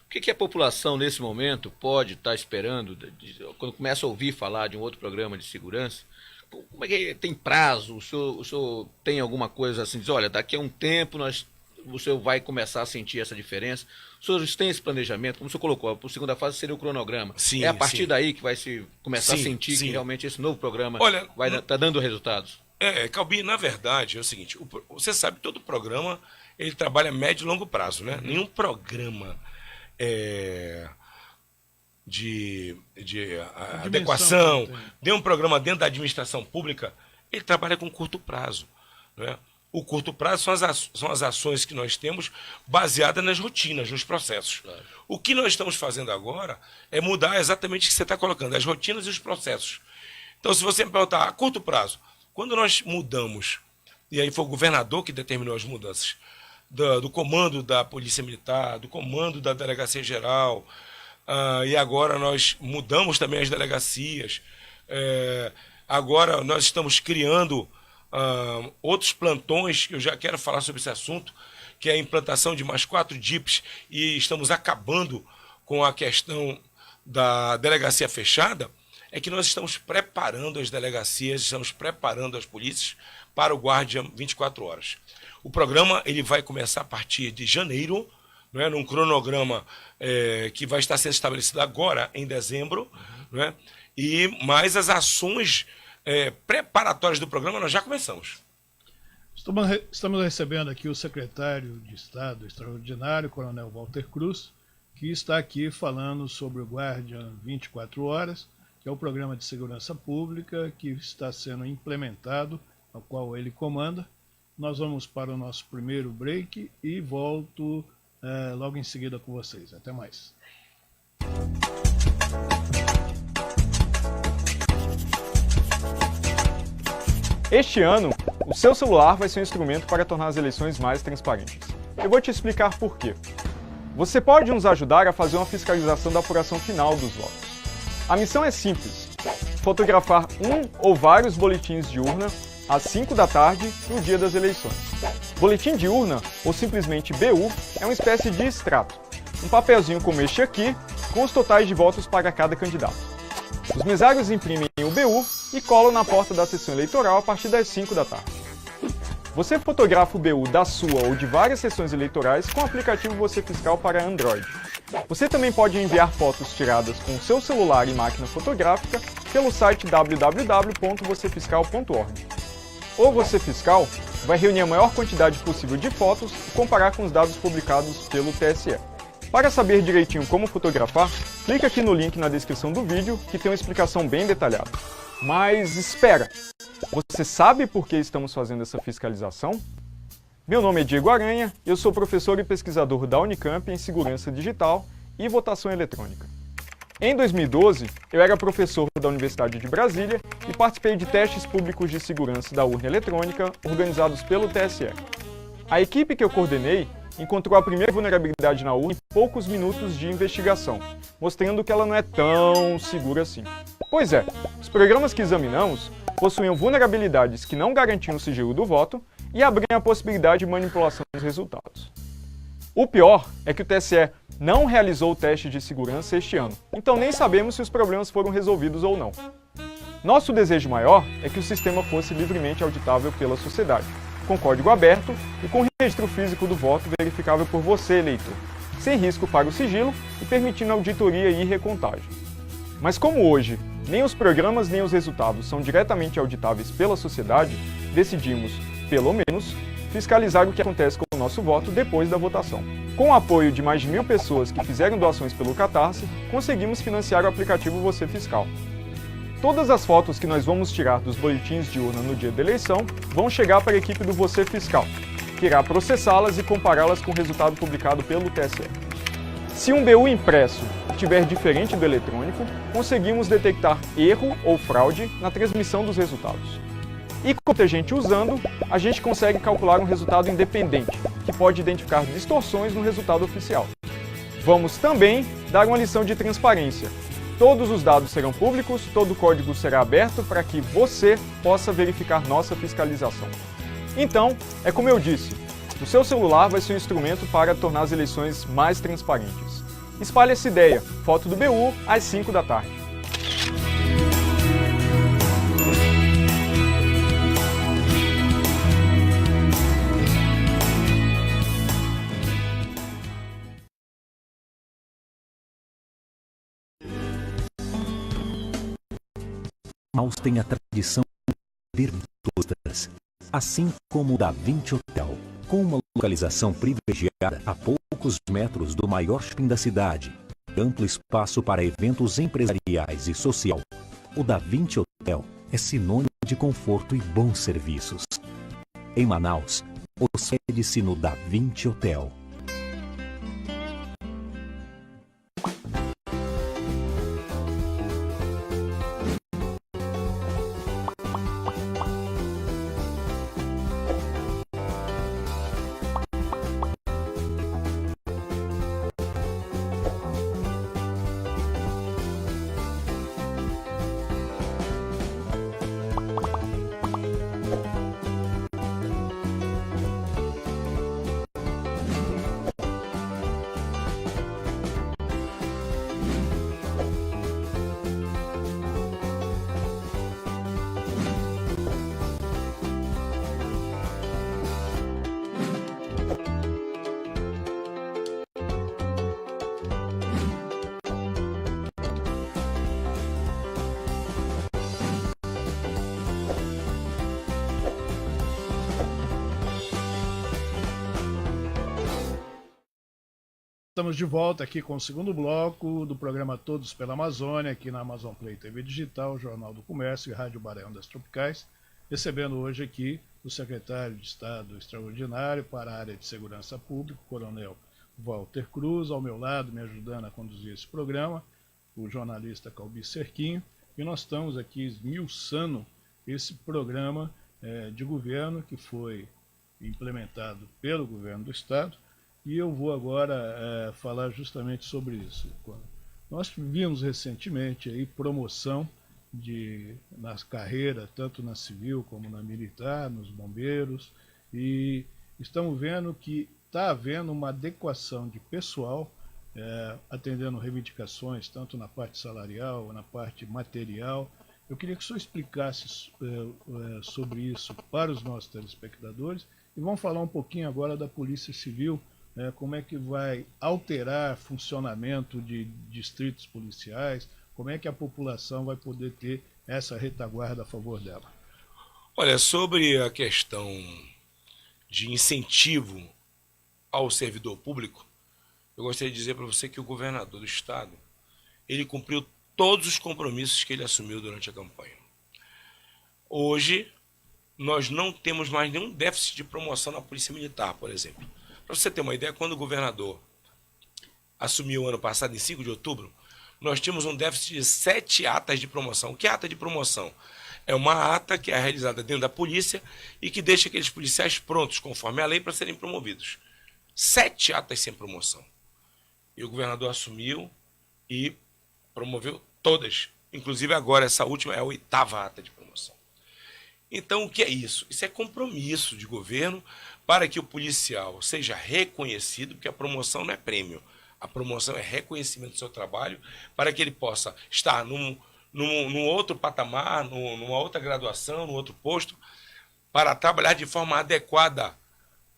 o que a população nesse momento pode estar esperando, quando começa a ouvir falar de um outro programa de segurança? Como é que tem prazo? O senhor tem alguma coisa assim, diz, olha, daqui a um tempo o senhor vai começar a sentir essa diferença? Os senhores têm esse planejamento, como o senhor colocou, a segunda fase seria o cronograma. Sim, é a partir sim. daí que vai se começar a sentir que realmente esse novo programa vai estar dando resultados? Calbi, na verdade, é o seguinte, você sabe que todo programa ele trabalha a médio e longo prazo, né? Nenhum programa de adequação, nenhum programa dentro da administração pública, ele trabalha com curto prazo, né? O curto prazo são as ações que nós temos baseadas nas rotinas, nos processos. Claro. O que nós estamos fazendo agora é mudar exatamente o que você está colocando, as rotinas e os processos. Então, se você me perguntar a curto prazo, quando nós mudamos, e aí foi o governador que determinou as mudanças, do comando da Polícia Militar, do comando da Delegacia Geral, e agora nós mudamos também as delegacias, agora nós estamos criando outros plantões, que eu já quero falar sobre esse assunto, que é a implantação de mais 4 DIPs, e estamos acabando com a questão da delegacia fechada, é que nós estamos preparando as delegacias, estamos preparando as polícias para o Guardiã 24 horas. O programa ele vai começar a partir de janeiro, não é, num cronograma que vai estar sendo estabelecido agora, em dezembro, não é, e mais as ações preparatórias do programa nós já começamos. Estamos recebendo aqui o secretário de Estado extraordinário, Coronel Walter Cruz, que está aqui falando sobre o Guardiã 24 horas, que é o programa de segurança pública que está sendo implementado, ao qual ele comanda. Nós vamos para o nosso primeiro break e volto logo em seguida com vocês. Até mais. Este ano, o seu celular vai ser um instrumento para tornar as eleições mais transparentes. Eu vou te explicar por quê. Você pode nos ajudar a fazer uma fiscalização da apuração final dos votos. A missão é simples: fotografar um ou vários boletins de urna às 5 da tarde no dia das eleições. Boletim de urna, ou simplesmente BU, é uma espécie de extrato, um papelzinho como este aqui, com os totais de votos para cada candidato. Os mesários imprimem o BU e colam na porta da sessão eleitoral a partir das 5 da tarde. Você fotografa o BU da sua ou de várias sessões eleitorais com o aplicativo Você Fiscal para Android. Você também pode enviar fotos tiradas com seu celular e máquina fotográfica pelo site www.vocefiscal.org. O Você Fiscal vai reunir a maior quantidade possível de fotos e comparar com os dados publicados pelo TSE. Para saber direitinho como fotografar, clique aqui no link na descrição do vídeo que tem uma explicação bem detalhada. Mas espera! Você sabe por que estamos fazendo essa fiscalização? Meu nome é Diego Aranha e eu sou professor e pesquisador da Unicamp em Segurança Digital e Votação Eletrônica. Em 2012, eu era professor da Universidade de Brasília e participei de testes públicos de segurança da urna eletrônica organizados pelo TSE. A equipe que eu coordenei encontrou a primeira vulnerabilidade na urna em poucos minutos de investigação, mostrando que ela não é tão segura assim. Pois é, os programas que examinamos possuíam vulnerabilidades que não garantiam o sigilo do voto e abriam a possibilidade de manipulação dos resultados. O pior é que o TSE não realizou o teste de segurança este ano, então nem sabemos se os problemas foram resolvidos ou não. Nosso desejo maior é que o sistema fosse livremente auditável pela sociedade, com código aberto e com registro físico do voto verificável por você, eleitor, sem risco para o sigilo e permitindo auditoria e recontagem. Mas como hoje, nem os programas nem os resultados são diretamente auditáveis pela sociedade, decidimos, pelo menos, fiscalizar o que acontece com o nosso voto depois da votação. Com o apoio de mais de 1.000 pessoas que fizeram doações pelo Catarse, conseguimos financiar o aplicativo Você Fiscal. Todas as fotos que nós vamos tirar dos boletins de urna no dia da eleição vão chegar para a equipe do Você Fiscal, que irá processá-las e compará-las com o resultado publicado pelo TSE. Se um BU impresso estiver diferente do eletrônico, conseguimos detectar erro ou fraude na transmissão dos resultados. E com muita gente usando, a gente consegue calcular um resultado independente, que pode identificar distorções no resultado oficial. Vamos também dar uma lição de transparência. Todos os dados serão públicos, todo o código será aberto para que você possa verificar nossa fiscalização. Então, é como eu disse, o seu celular vai ser um instrumento para tornar as eleições mais transparentes. Espalhe essa ideia. Foto do BU às 5 da tarde. Manaus tem a tradição de ver tostas, assim como o Da Vinci Hotel, com uma localização privilegiada a poucos metros do maior shopping da cidade, amplo espaço para eventos empresariais e social. O Da Vinci Hotel é sinônimo de conforto e bons serviços. Em Manaus, hospede-se no Da Vinci Hotel. Estamos de volta aqui com o segundo bloco do programa Todos pela Amazônia, aqui na Amazon Play TV Digital, Jornal do Comércio e Rádio Barão das Tropicais, recebendo hoje aqui o secretário de Estado Extraordinário para a área de Segurança Pública, Coronel Walter Cruz, ao meu lado, me ajudando a conduzir esse programa, o jornalista Calbi Cerquinho, e nós estamos aqui esmiuçando esse programa de governo que foi implementado pelo governo do Estado. E eu vou agora falar justamente sobre isso. Nós vimos recentemente aí promoção na carreira, tanto na civil como na militar, nos bombeiros, e estamos vendo que está havendo uma adequação de pessoal, atendendo reivindicações, tanto na parte salarial, na parte material. Eu queria que o senhor explicasse sobre isso para os nossos telespectadores, e vamos falar um pouquinho agora da Polícia Civil, como é que vai alterar funcionamento de distritos policiais, como é que a população vai poder ter essa retaguarda a favor dela. Olha, sobre a questão de incentivo ao servidor público, eu gostaria de dizer para você que o governador do estado, ele cumpriu todos os compromissos que ele assumiu durante a campanha. Hoje, nós não temos mais nenhum déficit de promoção na Polícia Militar, por exemplo. Para você ter uma ideia, quando o governador assumiu ano passado, em 5 de outubro, nós tínhamos um déficit de 7 atas de promoção. O que é ata de promoção? É uma ata que é realizada dentro da polícia e que deixa aqueles policiais prontos, conforme a lei, para serem promovidos. 7 atas sem promoção. E o governador assumiu e promoveu todas. Inclusive agora, essa última é a 8ª ata de promoção. Então, o que é isso? Isso é compromisso de governo para que o policial seja reconhecido, porque a promoção não é prêmio. A promoção é reconhecimento do seu trabalho, para que ele possa estar num outro patamar, numa outra graduação, num outro posto, para trabalhar de forma adequada,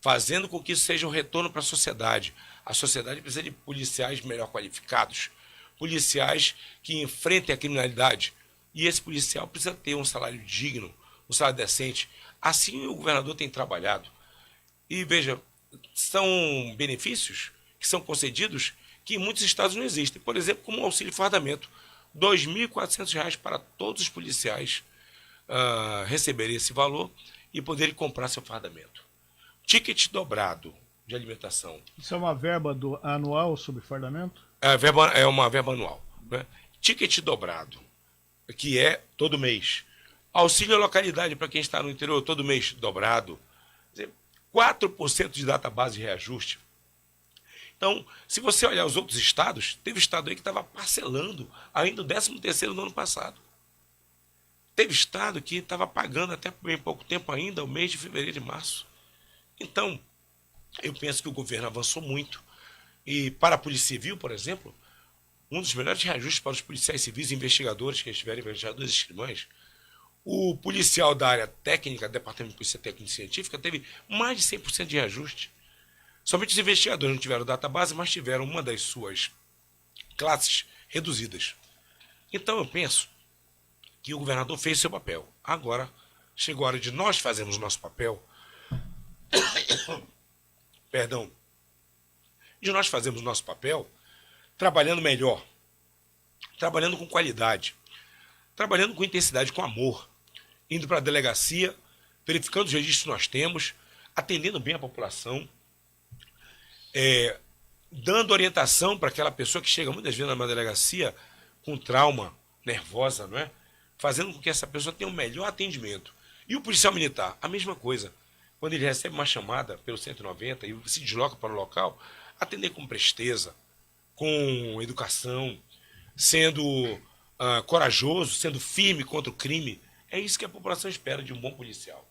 fazendo com que isso seja um retorno para a sociedade. A sociedade precisa de policiais melhor qualificados, policiais que enfrentem a criminalidade. E esse policial precisa ter um salário digno, um salário decente. Assim o governador tem trabalhado. E veja, são benefícios que são concedidos que em muitos estados não existem. Por exemplo, como o auxílio fardamento. R$ 2.400 para todos os policiais receberem esse valor e poderem comprar seu fardamento. Ticket dobrado de alimentação. Isso é uma verba anual sobre fardamento? É uma verba anual. Né? Ticket dobrado, que é todo mês. Auxílio à localidade para quem está no interior, todo mês dobrado. Quer dizer, 4% de database de reajuste. Então, se você olhar os outros estados, teve estado aí que estava parcelando ainda o 13º do ano passado. Teve estado que estava pagando até bem pouco tempo ainda o mês de fevereiro e março. Então, eu penso que o governo avançou muito. E para a Polícia Civil, por exemplo, um dos melhores reajustes para os policiais civis e investigadores que estiverem investigadores e escrivães, o policial da área técnica, Departamento de Polícia Técnica e Científica, teve mais de 100% de reajuste. Somente os investigadores não tiveram database, mas tiveram uma das suas classes reduzidas. Então eu penso que o governador fez seu papel. Agora chegou a hora de nós fazermos o nosso papel. Perdão. De nós fazermos o nosso papel trabalhando melhor, trabalhando com qualidade, trabalhando com intensidade, com amor, indo para a delegacia, verificando os registros que nós temos, atendendo bem a população, dando orientação para aquela pessoa que chega muitas vezes numa delegacia com trauma, nervosa, não é? Fazendo com que essa pessoa tenha um melhor atendimento. E o policial militar, a mesma coisa. Quando ele recebe uma chamada pelo 190 e se desloca para o local, atender com presteza, com educação, sendo corajoso, sendo firme contra o crime. É isso que a população espera de um bom policial.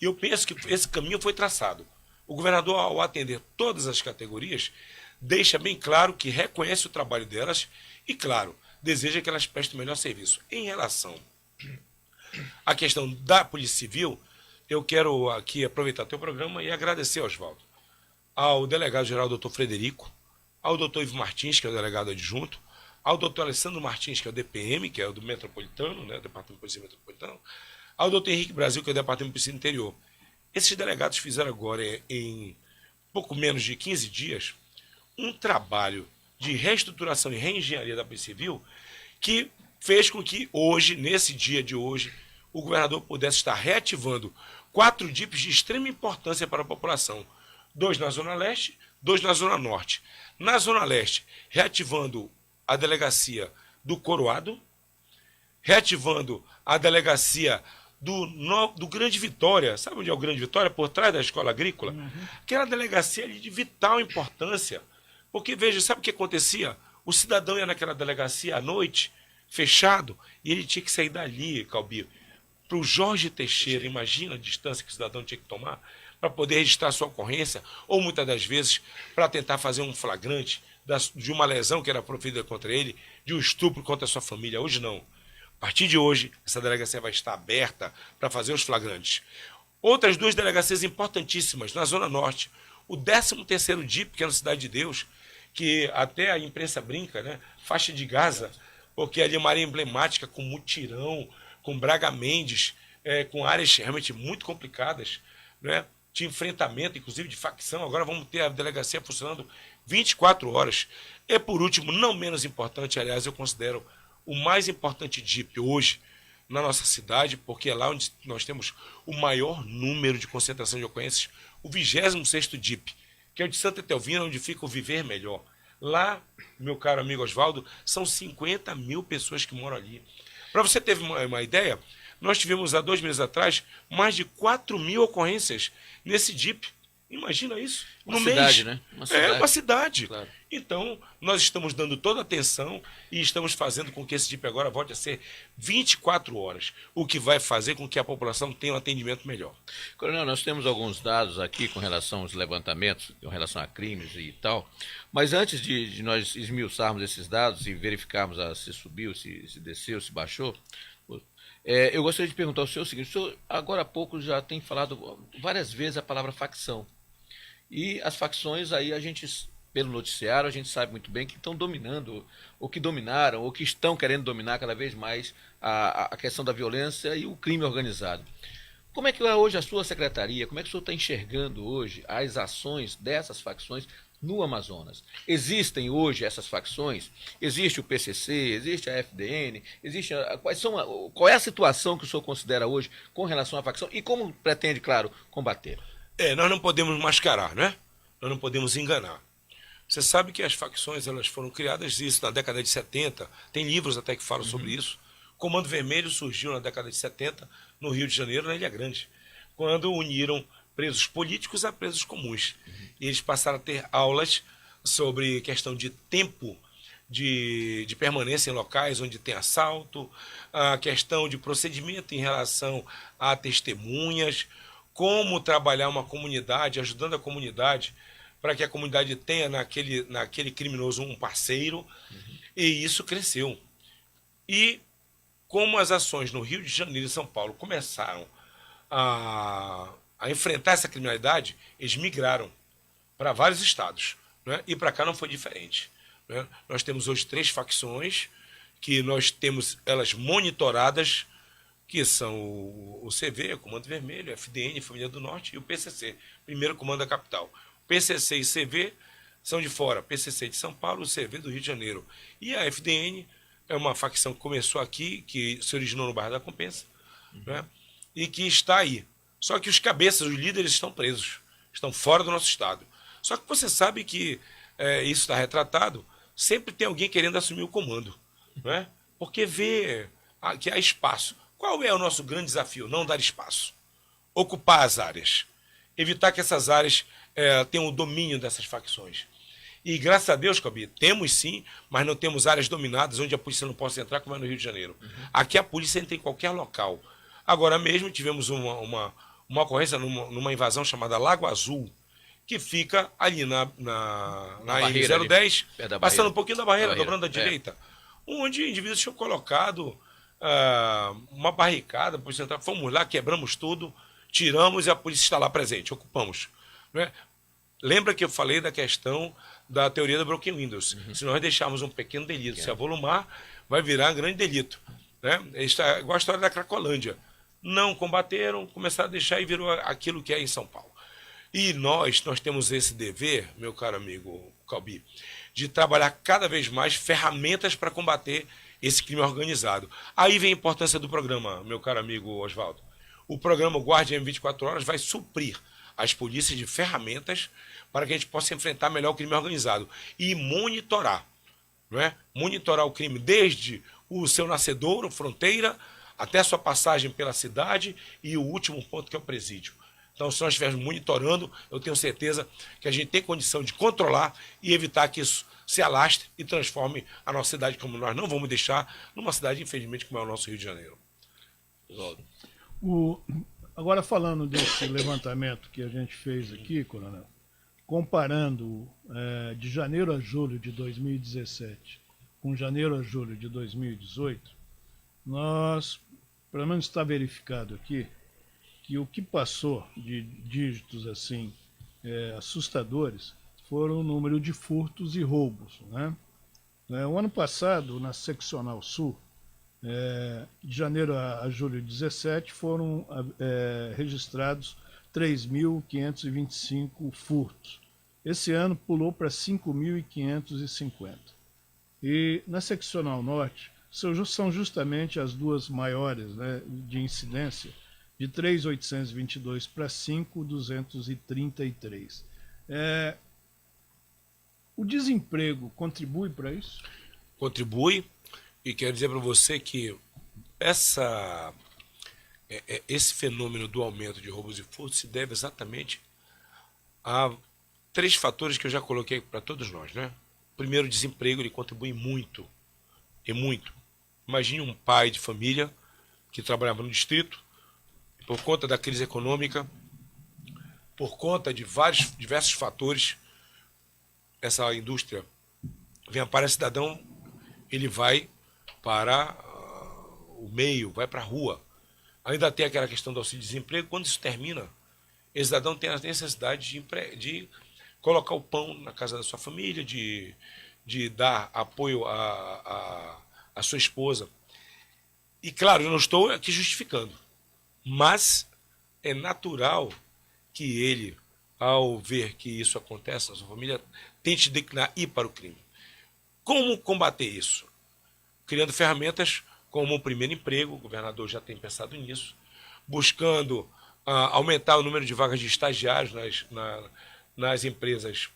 E eu penso que esse caminho foi traçado. O governador, ao atender todas as categorias, deixa bem claro que reconhece o trabalho delas e, claro, deseja que elas prestem o melhor serviço. Em relação à questão da Polícia Civil, eu quero aqui aproveitar o teu programa e agradecer, Oswaldo, ao delegado-geral doutor Frederico, ao doutor Ivo Martins, que é o delegado adjunto, ao doutor Alessandro Martins, que é o DPM, que é o do Metropolitano, né, Departamento de Polícia Metropolitano, ao doutor Henrique Brasil, que é o Departamento de Polícia Interior. Esses delegados fizeram agora, em pouco menos de 15 dias, um trabalho de reestruturação e reengenharia da Polícia Civil que fez com que hoje, nesse dia de hoje, o governador pudesse estar reativando 4 DIPs de extrema importância para a população. 2 na Zona Leste, 2 na Zona Norte. Na Zona Leste, reativando a delegacia do Coroado, reativando a delegacia do Grande Vitória. Sabe onde é o Grande Vitória? Por trás da Escola Agrícola. Aquela delegacia ali de vital importância. Porque, veja, sabe o que acontecia? O cidadão ia naquela delegacia à noite, fechado, e ele tinha que sair dali, Calbi, para o Jorge Teixeira. Imagina a distância que o cidadão tinha que tomar para poder registrar sua ocorrência, ou muitas das vezes para tentar fazer um flagrante de uma lesão que era proferida contra ele, de um estupro contra a sua família. Hoje não. A partir de hoje, essa delegacia vai estar aberta para fazer os flagrantes. Outras 2 delegacias importantíssimas, na Zona Norte. O 13º DIP, que é na Cidade de Deus, que até a imprensa brinca, né? Faixa de Gaza, porque ali é uma área emblemática, com mutirão, com Braga Mendes, com áreas realmente muito complicadas, né? De enfrentamento, inclusive de facção. Agora vamos ter a delegacia funcionando 24 horas. E por último, não menos importante, aliás, eu considero o mais importante DIP hoje na nossa cidade, porque é lá onde nós temos o maior número de concentração de ocorrências, o 26º DIP, que é o de Santa Etelvina, onde fica o Viver Melhor. Lá, meu caro amigo Oswaldo, são 50 mil pessoas que moram ali. Para você ter uma ideia, nós tivemos há 2 meses atrás mais de 4 mil ocorrências nesse DIP. Imagina isso. Uma cidade, né? Uma cidade. Claro. Então, nós estamos dando toda a atenção e estamos fazendo com que esse DIP agora volte a ser 24 horas, o que vai fazer com que a população tenha um atendimento melhor. Coronel, nós temos alguns dados aqui com relação aos levantamentos, com relação a crimes e tal, mas antes de nós esmiuçarmos esses dados e verificarmos se subiu, se desceu, se baixou, eu gostaria de perguntar ao senhor o seguinte: o senhor agora há pouco já tem falado várias vezes a palavra facção, e as facções aí pelo noticiário, a gente sabe muito bem que estão dominando, ou que dominaram, ou que estão querendo dominar cada vez mais a questão da violência e o crime organizado. Como é que é hoje a sua secretaria, como é que o senhor está enxergando hoje as ações dessas facções no Amazonas? Existem hoje essas facções? Existe o PCC, existe a FDN, qual é a situação que o senhor considera hoje com relação à facção e como pretende, claro, combater? Nós não podemos mascarar, né? Nós não podemos enganar. Você sabe que as facções elas foram criadas isso na década de 70, tem livros até que falam sobre isso. O Comando Vermelho surgiu na década de 70 no Rio de Janeiro, na Ilha Grande, quando uniram presos políticos a presos comuns. E eles passaram a ter aulas sobre questão de tempo de permanência em locais onde tem assalto, a questão de procedimento em relação a testemunhas, como trabalhar uma comunidade, ajudando a comunidade, para que a comunidade tenha naquele criminoso um parceiro, e isso cresceu. E como as ações no Rio de Janeiro e São Paulo começaram a enfrentar essa criminalidade, eles migraram para vários estados, né? E para cá não foi diferente, né? Nós temos hoje 3 facções, que nós temos elas monitoradas, que são o CV, o Comando Vermelho, o FDN, Família do Norte, e o PCC, Primeiro Comando da Capital. PCC e CV são de fora, PCC de São Paulo, o CV do Rio de Janeiro. E a FDN é uma facção que começou aqui, que se originou no bairro da Compensa, né? E que está aí. Só que os cabeças, os líderes estão presos, estão fora do nosso estado. Só que você sabe que isso está retratado, sempre tem alguém querendo assumir o comando, né? Porque vê que há espaço. Qual é o nosso grande desafio? Não dar espaço. Ocupar as áreas. Evitar que essas áreas tenham o domínio dessas facções. E graças a Deus, Calbi, temos sim, mas não temos áreas dominadas onde a polícia não possa entrar, como é no Rio de Janeiro. Aqui a polícia entra em qualquer local. Agora mesmo tivemos uma ocorrência numa invasão chamada Lago Azul, que fica ali na M010, passando um pouquinho da barreira, dobrando à direita, onde indivíduos tinham colocado uma barricada, a polícia entrar, fomos lá, quebramos tudo, tiramos e a polícia está lá presente, ocupamos. Né? Lembra que eu falei da questão da teoria da Broken Windows. Se nós deixarmos um pequeno delito se avolumar, vai virar um grande delito. Né? É igual a história da Cracolândia. Não combateram, começaram a deixar e virou aquilo que é em São Paulo. E nós temos esse dever, meu caro amigo Calbi, de trabalhar cada vez mais ferramentas para combater esse crime organizado. Aí vem a importância do programa, meu caro amigo Oswaldo. O programa Guarda M24 Horas vai suprir as polícias de ferramentas para que a gente possa enfrentar melhor o crime organizado e monitorar, não é? Monitorar o crime desde o seu nascedouro, fronteira, até a sua passagem pela cidade e o último ponto que é o presídio. Então, se nós estivermos monitorando, eu tenho certeza que a gente tem condição de controlar e evitar que isso se alastre e transforme a nossa cidade, como nós não vamos deixar, numa cidade, infelizmente, como é o nosso Rio de Janeiro. Agora, falando desse levantamento que a gente fez aqui, Coronel, comparando de janeiro a julho de 2017 com janeiro a julho de 2018, nós, pelo menos está verificado aqui, que o que passou de dígitos assim assustadores foram o número de furtos e roubos, né? O ano passado, na Seccional Sul, de janeiro a julho de 2017, foram registrados 3.525 furtos. Esse ano pulou para 5.550. E na Seccional Norte, são justamente as duas maiores, né, de incidência, de 3.822 para 5.233. O desemprego contribui para isso? Contribui, e quero dizer para você que esse fenômeno do aumento de roubos e furtos se deve exatamente a 3 fatores que eu já coloquei para todos nós, né? primeiro, o desemprego, ele contribui muito, e muito. Imagine um pai de família que trabalhava no distrito, por conta da crise econômica, por conta de diversos fatores, essa indústria vem para cidadão, ele vai para o meio, vai para a rua. Ainda tem aquela questão do auxílio-desemprego. Quando isso termina, esse cidadão tem a necessidade de colocar o pão na casa da sua família, de dar apoio à sua esposa. E claro, eu não estou aqui justificando, mas é natural que ele, ao ver que isso acontece na sua família, tente declinar e ir para o crime. Como combater isso? Criando ferramentas como o primeiro emprego, o governador já tem pensado nisso, buscando aumentar o número de vagas de estagiários nas empresas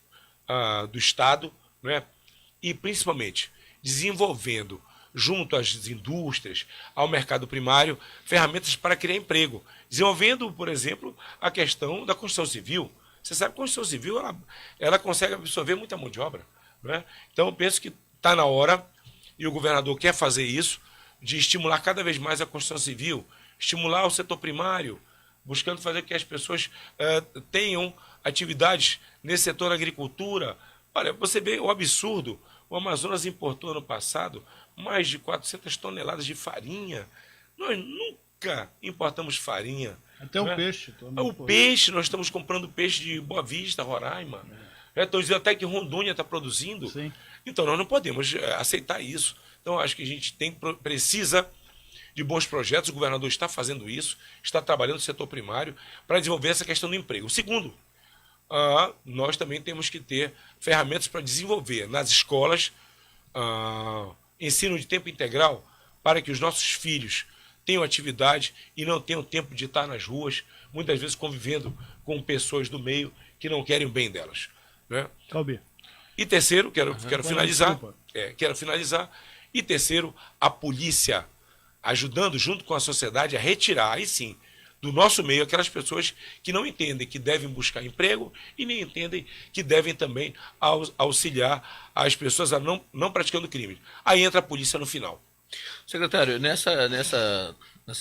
do Estado, né? E principalmente desenvolvendo, junto às indústrias, ao mercado primário, ferramentas para criar emprego. Desenvolvendo, por exemplo, a questão da construção civil. Você sabe que a construção civil ela consegue absorver muita mão de obra, né? Então eu penso que está na hora, e o governador quer fazer isso, de estimular cada vez mais a construção civil, estimular o setor primário, buscando fazer que as pessoas tenham atividades nesse setor da agricultura. Olha, você vê o absurdo, o Amazonas importou ano passado mais de 400 toneladas de farinha. Nós nunca importamos farinha. Até o peixe. O peixe, nós estamos comprando peixe de Boa Vista, Roraima. Estão dizendo até que Rondônia está produzindo. Sim. Então nós não podemos aceitar isso. Então acho que a gente precisa de bons projetos. O governador está fazendo isso, está trabalhando no setor primário para desenvolver essa questão do emprego. Segundo, nós também temos que ter ferramentas para desenvolver nas escolas ensino de tempo integral, para que os nossos filhos tenham atividade e não tenham tempo de estar nas ruas, muitas vezes convivendo com pessoas do meio que não querem o bem delas, né? Calbi. E terceiro, quero finalizar. Desculpa. Quero finalizar. E terceiro, a polícia ajudando junto com a sociedade a retirar, aí sim, do nosso meio aquelas pessoas que não entendem que devem buscar emprego e nem entendem que devem também auxiliar as pessoas a não praticando crime. Aí entra a polícia no final. Secretário, nessa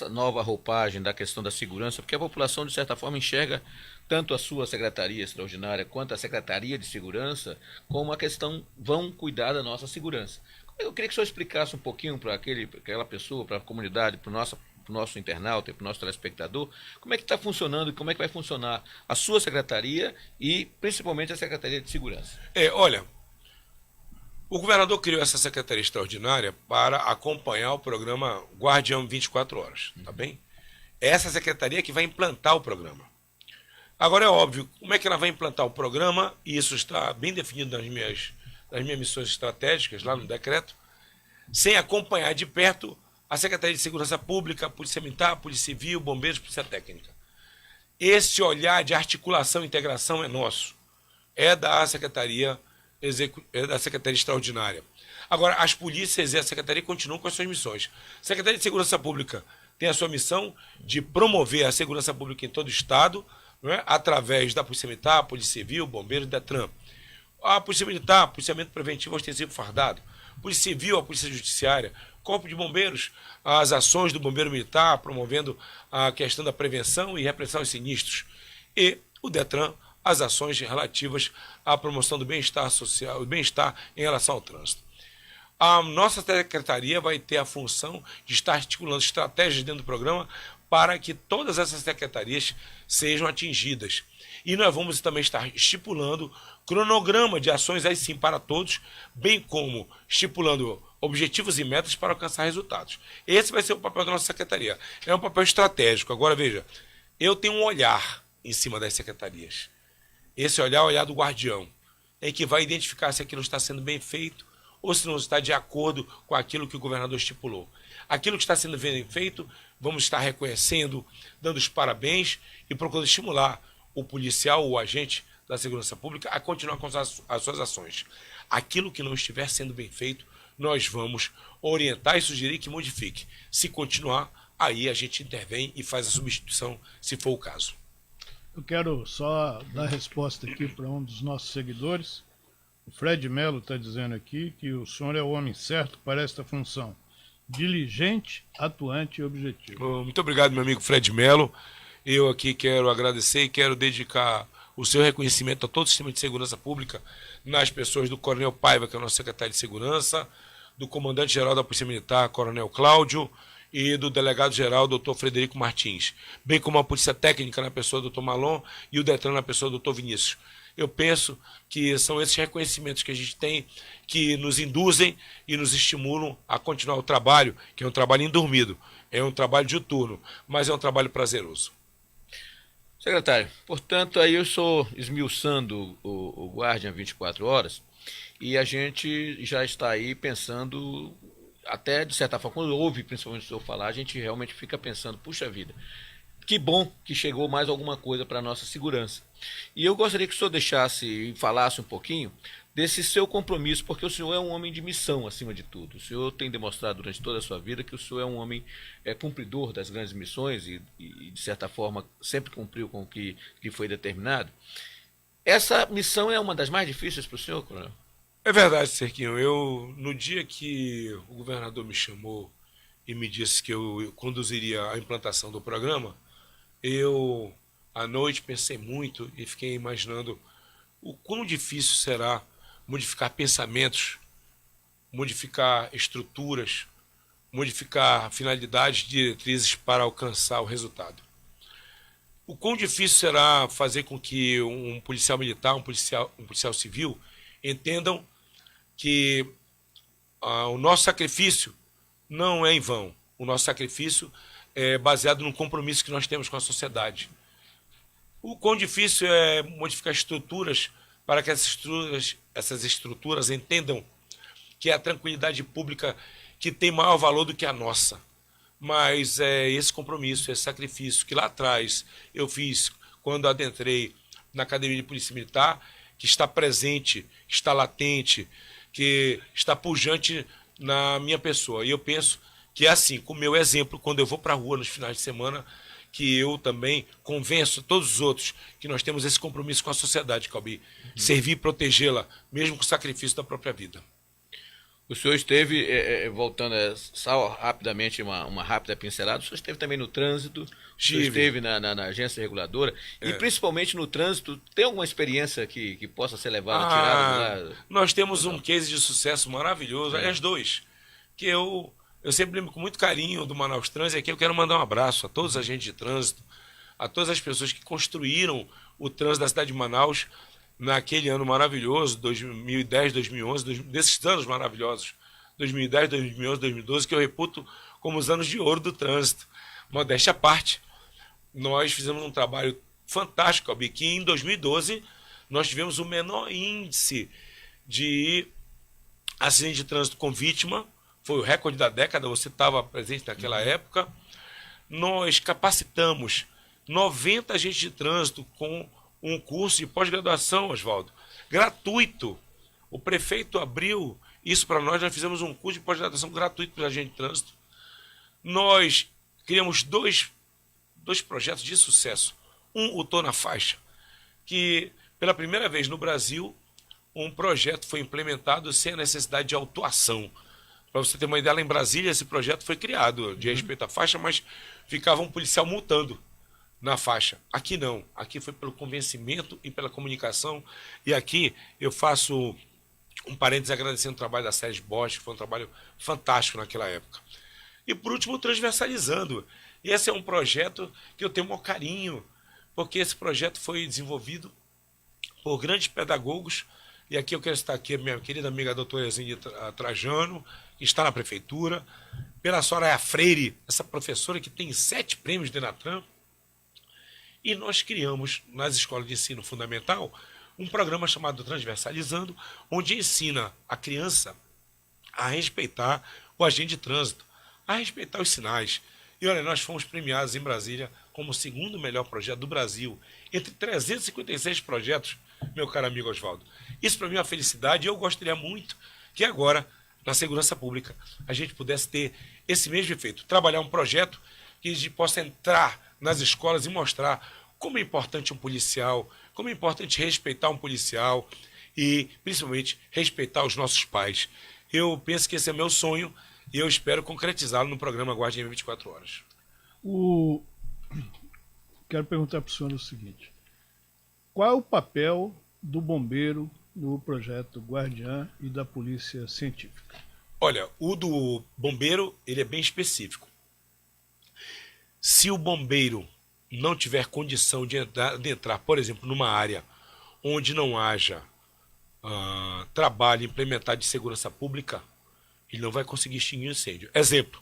nova roupagem da questão da segurança, porque a população, de certa forma, enxerga tanto a sua secretaria extraordinária quanto a Secretaria de Segurança como a questão, vão cuidar da nossa segurança. Eu queria que o senhor explicasse um pouquinho para aquela pessoa, para a comunidade, para o nosso internauta e para o nosso telespectador, como é que está funcionando e como é que vai funcionar a sua secretaria e principalmente a Secretaria de Segurança. Olha, o governador criou essa secretaria extraordinária para acompanhar o programa Guardião 24 Horas, tá bem? É essa secretaria que vai implantar o programa. Agora é óbvio, como é que ela vai implantar o programa, e isso está bem definido nas minhas missões estratégicas, lá no decreto, sem acompanhar de perto a Secretaria de Segurança Pública, a Polícia Militar, a Polícia Civil, Bombeiros, Polícia Técnica. Esse olhar de articulação e integração é nosso. É da Secretaria Extraordinária. Agora, as polícias e a Secretaria continuam com as suas missões. A Secretaria de Segurança Pública tem a sua missão de promover a segurança pública em todo o Estado, não é? Através da Polícia Militar, a Polícia Civil, Bombeiros e Detran. A Polícia Militar, policiamento preventivo ostensivo fardado. Polícia Civil, a Polícia Judiciária. Corpo de Bombeiros, as ações do Bombeiro Militar, promovendo a questão da prevenção e repressão aos sinistros. E o Detran, as ações relativas à promoção do bem-estar social, o bem-estar em relação ao trânsito. A nossa secretaria vai ter a função de estar articulando estratégias dentro do programa para que todas essas secretarias sejam atingidas. E nós vamos também estar estipulando cronograma de ações aí sim para todos, bem como estipulando objetivos e metas para alcançar resultados. Esse vai ser o papel da nossa secretaria. É um papel estratégico. Agora, veja, eu tenho um olhar em cima das secretarias. Esse olhar é o olhar do guardião, em que vai identificar se aquilo está sendo bem feito ou se não está de acordo com aquilo que o governador estipulou. Aquilo que está sendo bem feito, vamos estar reconhecendo, dando os parabéns e procurando estimular o policial, o agente da segurança pública a continuar com as suas ações. Aquilo que não estiver sendo bem feito, nós vamos orientar e sugerir que modifique. Se continuar, aí a gente intervém e faz a substituição, se for o caso. Eu quero só dar resposta aqui para um dos nossos seguidores. O Fred Melo está dizendo aqui que o senhor é o homem certo para esta função. Diligente, atuante e objetivo. Muito obrigado, meu amigo Fred Melo. Eu aqui quero agradecer e quero dedicar o seu reconhecimento a todo o sistema de segurança pública, nas pessoas do Coronel Paiva, que é o nosso secretário de Segurança, do Comandante-Geral da Polícia Militar, Coronel Cláudio, e do Delegado-Geral, Dr. Frederico Martins, bem como a Polícia Técnica, na pessoa do Dr. Malon, e o Detran, na pessoa do Dr. Vinícius. Eu penso que são esses reconhecimentos que a gente tem que nos induzem e nos estimulam a continuar o trabalho, que é um trabalho indormido, é um trabalho diuturno, mas é um trabalho prazeroso. Secretário, portanto, aí eu estou esmiuçando o Guardian 24 horas e a gente já está aí pensando, até de certa forma, quando ouve principalmente o senhor falar, a gente realmente fica pensando, puxa vida, que bom que chegou mais alguma coisa para a nossa segurança. E eu gostaria que o senhor deixasse e falasse um pouquinho desse seu compromisso, porque o senhor é um homem de missão, acima de tudo. O senhor tem demonstrado durante toda a sua vida que o senhor é um homem cumpridor das grandes missões e, de certa forma, sempre cumpriu com o que foi determinado. Essa missão é uma das mais difíceis para o senhor, coronel? É verdade, Serquinho. No dia que o governador me chamou e me disse que eu conduziria a implantação do programa, eu, à noite, pensei muito e fiquei imaginando o quão difícil será modificar pensamentos, modificar estruturas, modificar finalidades, diretrizes para alcançar o resultado. O quão difícil será fazer com que um policial militar, um policial civil, entendam que o nosso sacrifício não é em vão. O nosso sacrifício é baseado num compromisso que nós temos com a sociedade. O quão difícil é modificar estruturas para que essas estruturas entendam que é a tranquilidade pública que tem maior valor do que a nossa. Mas é esse compromisso, esse sacrifício que lá atrás eu fiz quando adentrei na Academia de Polícia Militar, que está presente, está latente, que está pujante na minha pessoa. E eu penso que é assim, com o meu exemplo, quando eu vou para a rua nos finais de semana, que eu também convenço todos os outros que nós temos esse compromisso com a sociedade, Calbi, servir e protegê-la, mesmo com o sacrifício da própria vida. O senhor esteve, voltando só rapidamente, uma rápida pincelada, o senhor esteve também no trânsito, o senhor esteve na agência reguladora, e principalmente no trânsito, tem alguma experiência que possa ser levada, tirada lá? Nós temos um case de sucesso maravilhoso, aliás, dois, que eu sempre lembro com muito carinho do Manaus Trânsito, e aqui eu quero mandar um abraço a todos os agentes de trânsito, a todas as pessoas que construíram o trânsito da cidade de Manaus naquele ano maravilhoso, 2010, 2011, desses anos maravilhosos, 2010, 2011, 2012, que eu reputo como os anos de ouro do trânsito. Modéstia à parte, nós fizemos um trabalho fantástico, Albi, que em 2012 nós tivemos o menor índice de acidente de trânsito com vítima, foi o recorde da década, você estava presente naquela época. Nós capacitamos 90 agentes de trânsito com um curso de pós-graduação, Oswaldo, gratuito. O prefeito abriu isso para nós fizemos um curso de pós-graduação gratuito para os agentes de trânsito. Nós criamos dois projetos de sucesso. Um, o Tô na Faixa, que pela primeira vez no Brasil, um projeto foi implementado sem a necessidade de autuação. Para você ter uma ideia, lá em Brasília, esse projeto foi criado de respeito à faixa, mas ficava um policial multando na faixa. Aqui não. Aqui foi pelo convencimento e pela comunicação. E aqui eu faço um parênteses agradecendo o trabalho da Sérgio Bosch, que foi um trabalho fantástico naquela época. E por último, Transversalizando. E esse é um projeto que eu tenho um maior carinho, porque esse projeto foi desenvolvido por grandes pedagogos. E aqui eu quero citar aqui a minha querida amiga doutora Ezinha Trajano, que está na prefeitura, pela Soraya Freire, essa professora que tem 7 prêmios de Denatran. E nós criamos, nas escolas de ensino fundamental, um programa chamado Transversalizando, onde ensina a criança a respeitar o agente de trânsito, a respeitar os sinais. E olha, nós fomos premiados em Brasília como o segundo melhor projeto do Brasil, entre 356 projetos, meu caro amigo Oswaldo. Isso para mim é uma felicidade e eu gostaria muito que agora, na segurança pública, a gente pudesse ter esse mesmo efeito, trabalhar um projeto que a gente possa entrar nas escolas e mostrar como é importante um policial, como é importante respeitar um policial, e, principalmente, respeitar os nossos pais. Eu penso que esse é meu sonho e eu espero concretizá-lo no programa Guardiã 24 Horas. Quero perguntar para o senhor o seguinte: qual é o papel do bombeiro no projeto Guardiã e da Polícia Científica? Olha, o do bombeiro ele é bem específico. Se o bombeiro não tiver condição de entrar, por exemplo, numa área onde não haja trabalho implementado de segurança pública, ele não vai conseguir extinguir o incêndio. Exemplo,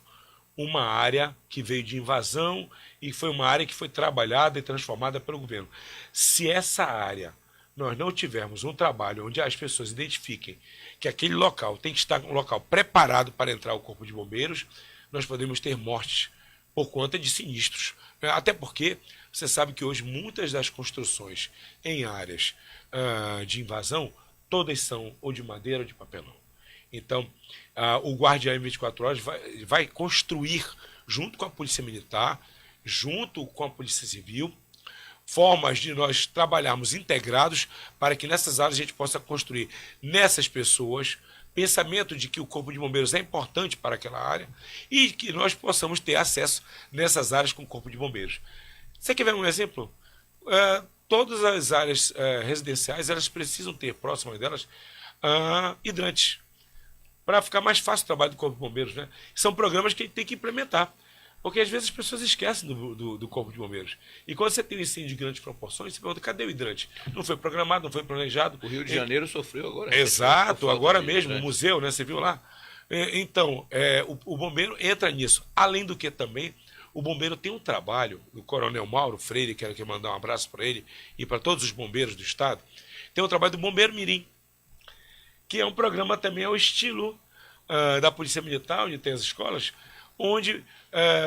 uma área que veio de invasão e foi uma área que foi trabalhada e transformada pelo governo. Se essa área nós não tivermos um trabalho onde as pessoas identifiquem que aquele local tem que estar um local preparado para entrar o corpo de bombeiros, nós podemos ter mortes por conta de sinistros. Até porque você sabe que hoje muitas das construções em áreas de invasão, todas são ou de madeira ou de papelão. Então, o Guardiã 24 Horas vai construir, junto com a Polícia Militar, junto com a Polícia Civil, formas de nós trabalharmos integrados para que nessas áreas a gente possa construir nessas pessoas pensamento de que o Corpo de Bombeiros é importante para aquela área e que nós possamos ter acesso nessas áreas com o Corpo de Bombeiros. Você quer ver um exemplo? Todas as áreas residenciais elas precisam ter, próximas delas, hidrantes, para ficar mais fácil o trabalho do Corpo de Bombeiros, né? São programas que a gente tem que implementar, porque às vezes as pessoas esquecem do Corpo de Bombeiros. E quando você tem um incêndio de grandes proporções, você pergunta, cadê o hidrante? Não foi programado, não foi planejado. O Rio de Janeiro sofreu agora. Exato, agora mesmo, o museu, né? Você viu lá? Então, o bombeiro entra nisso. Além do que também, o bombeiro tem um trabalho, o Coronel Mauro Freire, quero aqui mandar um abraço para ele e para todos os bombeiros do estado, tem um trabalho do Bombeiro Mirim, que é um programa também ao estilo da Polícia Militar, onde tem as escolas, onde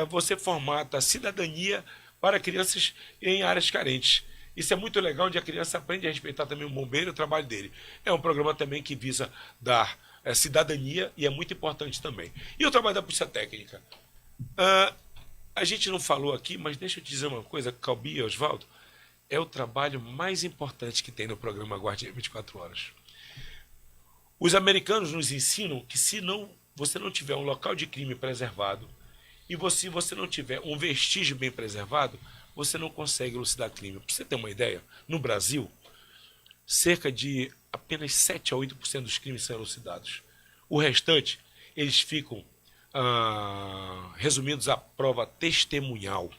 você formata a cidadania para crianças em áreas carentes. Isso é muito legal, onde a criança aprende a respeitar também o bombeiro e o trabalho dele. É um programa também que visa dar cidadania e é muito importante também. E o trabalho da Polícia Técnica? A gente não falou aqui, mas deixa eu te dizer uma coisa, Calbi e Oswaldo, é o trabalho mais importante que tem no programa Guardiã 24 Horas. Os americanos nos ensinam que se você não tiver um local de crime preservado e se você não tiver um vestígio bem preservado, você não consegue elucidar crime. Para você ter uma ideia, no Brasil, cerca de apenas 7 a 8% dos crimes são elucidados. O restante, eles ficam resumidos à prova testemunhal.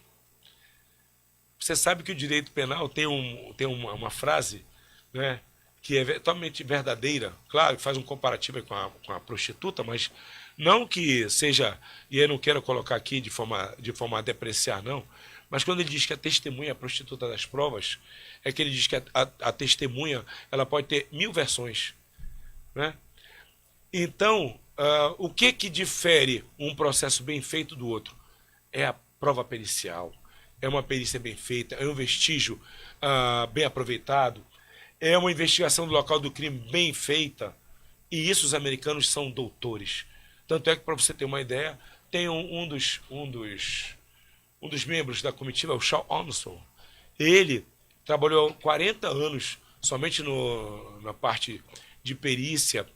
Você sabe que o direito penal tem uma frase, né, que é totalmente verdadeira, claro, que faz um comparativo com a prostituta, mas não que seja, e eu não quero colocar aqui de forma a depreciar, não, mas quando ele diz que a testemunha é a prostituta das provas, é que ele diz que a testemunha ela pode ter 1000 versões, né? Então, o que difere um processo bem feito do outro? É a prova pericial, é uma perícia bem feita, é um vestígio bem aproveitado, é uma investigação do local do crime bem feita, e isso os americanos são doutores. Tanto é que, para você ter uma ideia, tem um dos membros da comitiva, o Shaw Armstrong. Ele trabalhou 40 anos somente na parte de perícia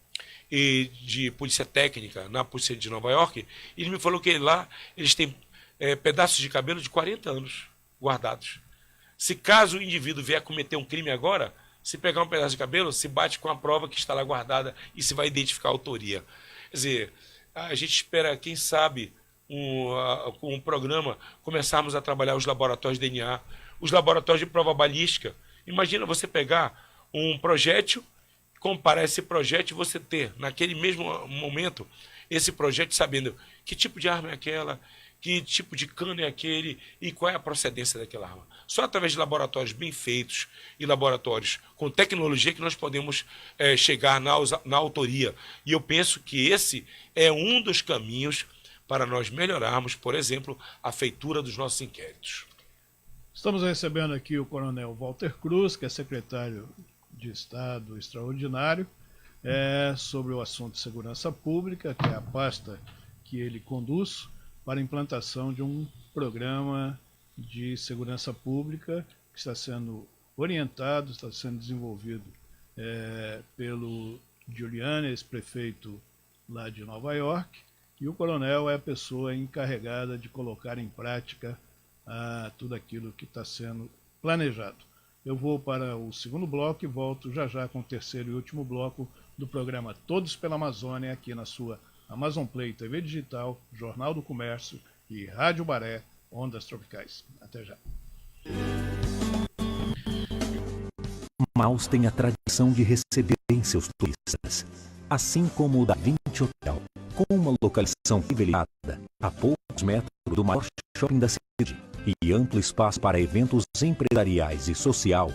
e de polícia técnica na polícia de Nova York, e ele me falou que lá eles têm pedaços de cabelo de 40 anos guardados. Se caso o indivíduo vier cometer um crime agora, se pegar um pedaço de cabelo, se bate com a prova que está lá guardada e se vai identificar a autoria. Quer dizer, a gente espera, quem sabe, com um programa, começarmos a trabalhar os laboratórios de DNA, os laboratórios de prova balística. Imagina você pegar um projétil, comparar esse projétil e você ter, naquele mesmo momento, esse projétil sabendo que tipo de arma é aquela, que tipo de cano é aquele e qual é a procedência daquela arma. Só através de laboratórios bem feitos e laboratórios com tecnologia que nós podemos chegar na autoria. E eu penso que esse é um dos caminhos para nós melhorarmos, por exemplo, a feitura dos nossos inquéritos. Estamos recebendo aqui o Coronel Walter Cruz, que é secretário de Estado extraordinário, sobre o assunto de segurança pública, que é a pasta que ele conduz para a implantação de um programa de segurança pública que está sendo orientado, está sendo desenvolvido pelo Giuliani, ex-prefeito lá de Nova York, e o coronel é a pessoa encarregada de colocar em prática tudo aquilo que está sendo planejado. Eu vou para o segundo bloco e volto já já com o terceiro e último bloco do programa Todos pela Amazônia, aqui na sua Amazon Play TV Digital, Jornal do Comércio e Rádio Baré, Ondas Tropicais. Até já. Manaus tem a tradição de receber bem seus turistas, assim como o Da Vinci Hotel, com uma localização privilegiada a poucos metros do maior shopping da cidade e amplo espaço para eventos empresariais e social.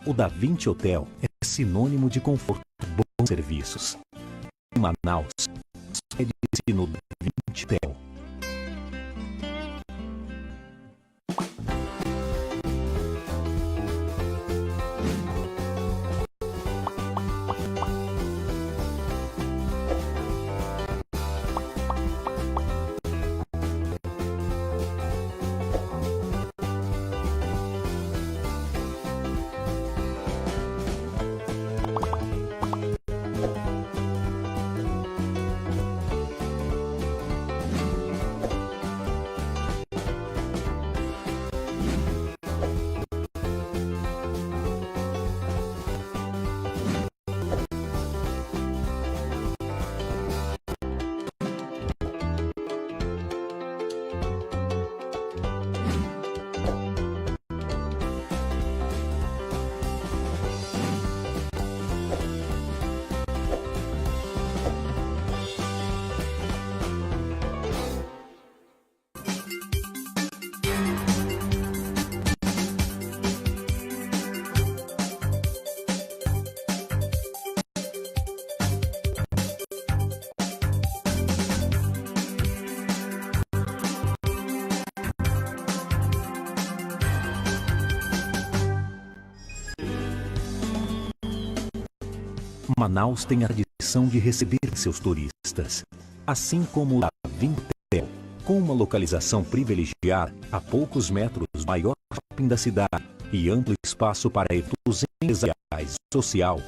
O Da Vinci Hotel é sinônimo de conforto e bons serviços. Em Manaus, sede-se no Da Vinci Hotel. Manaus tem a tradição de receber seus turistas, assim como o Da Vinci Hotel, com uma localização privilegiada a poucos metros do maior shopping da cidade e amplo espaço para eventos empresariais e social.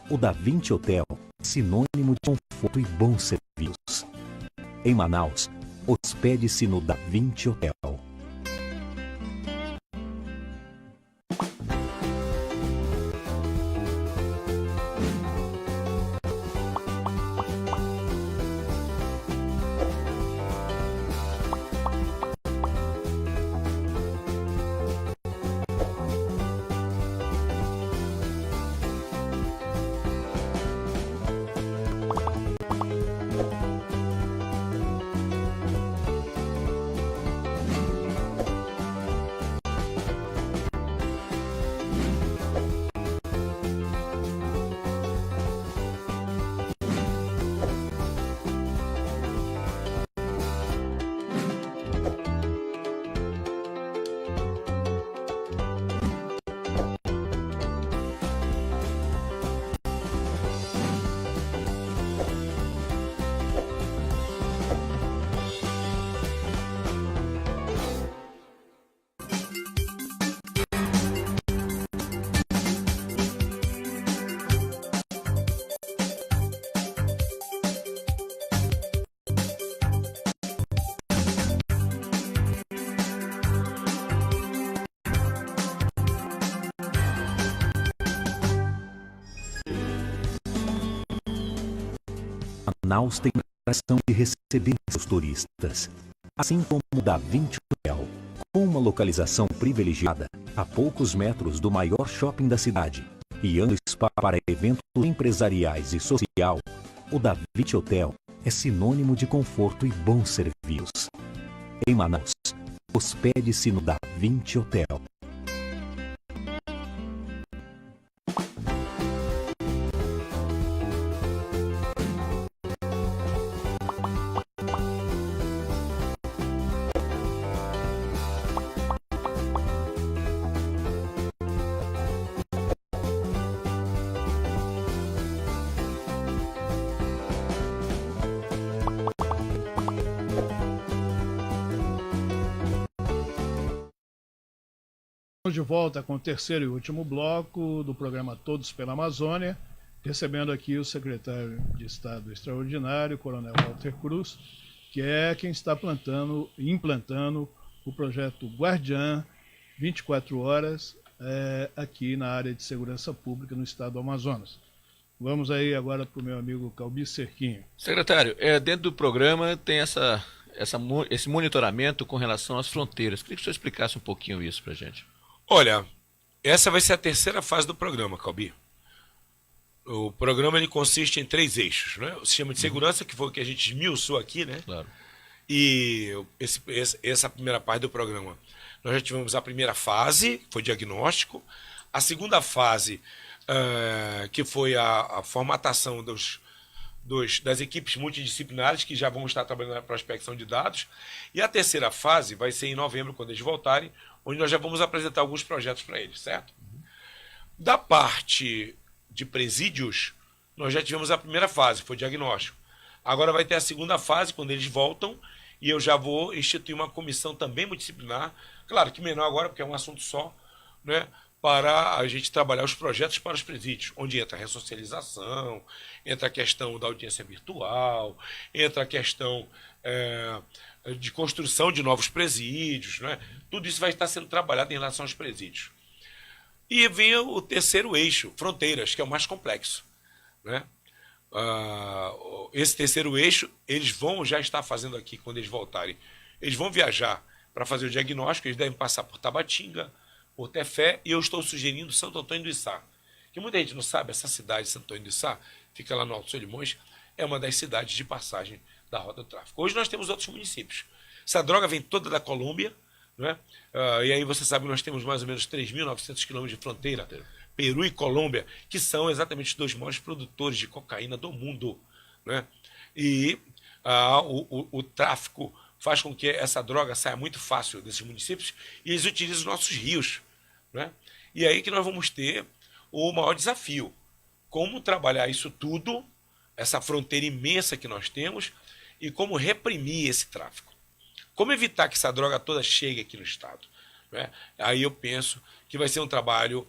O Da Vinci Hotel é sinônimo de conforto e bons serviços. Em Manaus, hospede-se no Da Vinci Hotel. Manaus tem a tradição de receber seus turistas, assim como o Da Vinci Hotel, com uma localização privilegiada a poucos metros do maior shopping da cidade e amplo espaço para eventos empresariais e social. O Da Vinci Hotel é sinônimo de conforto e bons serviços. Em Manaus, hospede-se no Da Vinci Hotel. Estamos de volta com o terceiro e último bloco do programa Todos pela Amazônia. recebendo aqui o secretário de Estado Extraordinário, Coronel Walter Cruz, que é quem está implantando o projeto Guardiã 24 horas aqui na área de segurança pública no estado do Amazonas. Vamos aí agora para o meu amigo Calbi Cerquinho. Secretário, dentro do programa tem esse monitoramento com relação às fronteiras. Queria que o senhor explicasse um pouquinho isso para a gente. Olha, essa vai ser a terceira fase do programa, Calbi. O programa ele consiste em 3 eixos, né? O sistema de segurança, que foi o que a gente esmiuçou aqui, né? Claro. E essa primeira parte do programa, nós já tivemos a primeira fase, que foi diagnóstico. A segunda fase, que foi a formatação das equipes multidisciplinares, que já vão estar trabalhando na prospecção de dados. E a terceira fase vai ser em novembro, quando eles voltarem, onde nós já vamos apresentar alguns projetos para eles, certo? Da parte de presídios, nós já tivemos a primeira fase, foi diagnóstico. Agora vai ter a segunda fase, quando eles voltam, e eu já vou instituir uma comissão também multidisciplinar, claro que menor agora, porque é um assunto só, né, para a gente trabalhar os projetos para os presídios, onde entra a ressocialização, entra a questão da audiência virtual, entra a questão de construção de novos presídios, né? Tudo isso vai estar sendo trabalhado em relação aos presídios. E vem o terceiro eixo, fronteiras, que é o mais complexo, né? Esse terceiro eixo, eles vão já estar fazendo aqui, quando eles voltarem. Eles vão viajar para fazer o diagnóstico, eles devem passar por Tabatinga, por Tefé, e eu estou sugerindo Santo Antônio do Içá. Que muita gente não sabe, essa cidade de Santo Antônio do Içá, fica lá no Alto Solimões, é uma das cidades de passagem da rota do tráfico. Hoje nós temos outros municípios. Essa droga vem toda da Colômbia, né? E aí você sabe que nós temos mais ou menos 3.900 quilômetros de fronteira, Peru e Colômbia, que são exatamente os 2 maiores produtores de cocaína do mundo, né? E o tráfico faz com que essa droga saia muito fácil desses municípios e eles utilizam os nossos rios, né? E aí que nós vamos ter o maior desafio, como trabalhar isso tudo, essa fronteira imensa que nós temos, e como reprimir esse tráfico. Como evitar que essa droga toda chegue aqui no estado, né? Aí eu penso que vai ser um trabalho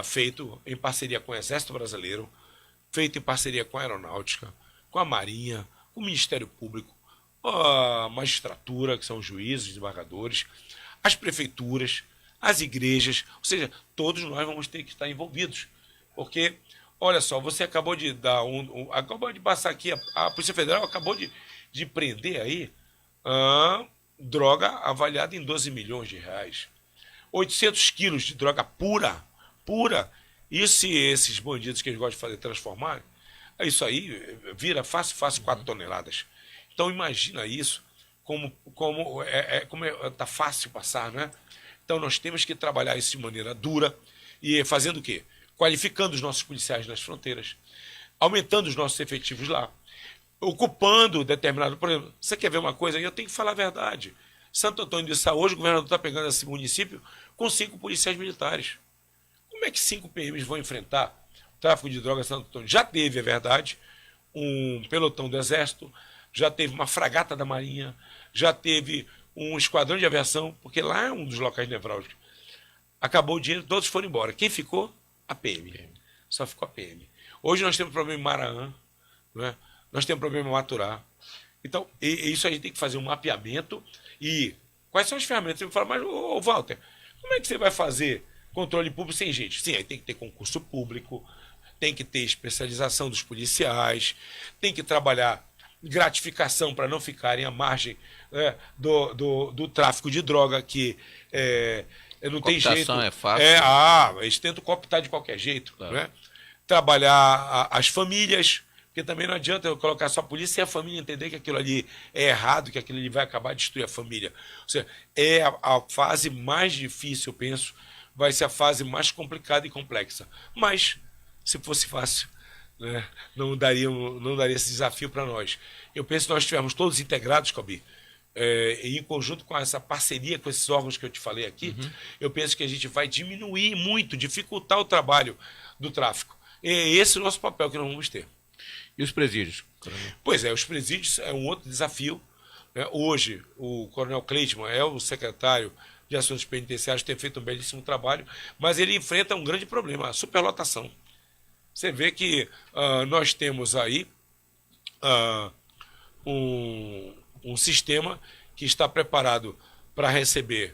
feito em parceria com o Exército Brasileiro, feito em parceria com a Aeronáutica, com a Marinha, com o Ministério Público, a magistratura, que são os juízes, desembargadores, as prefeituras, as igrejas, ou seja, todos nós vamos ter que estar envolvidos. Porque, olha só, você acabou de dar acabou de passar aqui, a Polícia Federal acabou de prender aí droga avaliada em 12 milhões de reais. 800 quilos de droga pura. E se esses bandidos que eles gostam de fazer transformar, isso aí vira fácil 4 toneladas. Então imagina isso, como tá fácil passar, né? Então nós temos que trabalhar isso de maneira dura e fazendo o quê? Qualificando os nossos policiais nas fronteiras, aumentando os nossos efetivos lá, ocupando determinado... Por exemplo, você quer ver uma coisa? Eu tenho que falar a verdade. Santo Antônio do Içá, hoje o governador está pegando esse município com 5 policiais militares. Como é que 5 PMs vão enfrentar o tráfico de drogas em Santo Antônio? Já teve, é verdade, um pelotão do Exército, já teve uma fragata da Marinha, já teve um esquadrão de aviação, porque lá é um dos locais nevrálgicos. Acabou o dinheiro, todos foram embora. Quem ficou? A PM. Só ficou a PM. Hoje nós temos problema em Maraã, né? Nós temos problema em Maturá. Então, isso a gente tem que fazer um mapeamento. E quais são as ferramentas? Você me fala, mas, Walter, como é que você vai fazer controle público sem gente? Sim, aí tem que ter concurso público, tem que ter especialização dos policiais, tem que trabalhar gratificação para não ficarem à margem do tráfico de droga, que não tem jeito. É fácil. Eles tentam cooptar de qualquer jeito. Claro. Né? Trabalhar as famílias, porque também não adianta eu colocar só a polícia e a família entender que aquilo ali é errado, que aquilo ali vai acabar de destruir a família. Ou seja, é a fase mais difícil, eu penso, vai ser a fase mais complicada e complexa. Mas, se fosse fácil, né, não daria esse desafio para nós. Eu penso que nós estivermos todos integrados, Calbi, em conjunto com essa parceria com esses órgãos que eu te falei aqui, eu penso que a gente vai diminuir muito, dificultar o trabalho do tráfico. E esse é o nosso papel que nós vamos ter. E os presídios? Pois é, os presídios é um outro desafio, né? Hoje, o Coronel Cleitman é o secretário de Ações Penitenciárias, tem feito um belíssimo trabalho, mas ele enfrenta um grande problema, a superlotação. Você vê que nós temos aí um sistema que está preparado para receber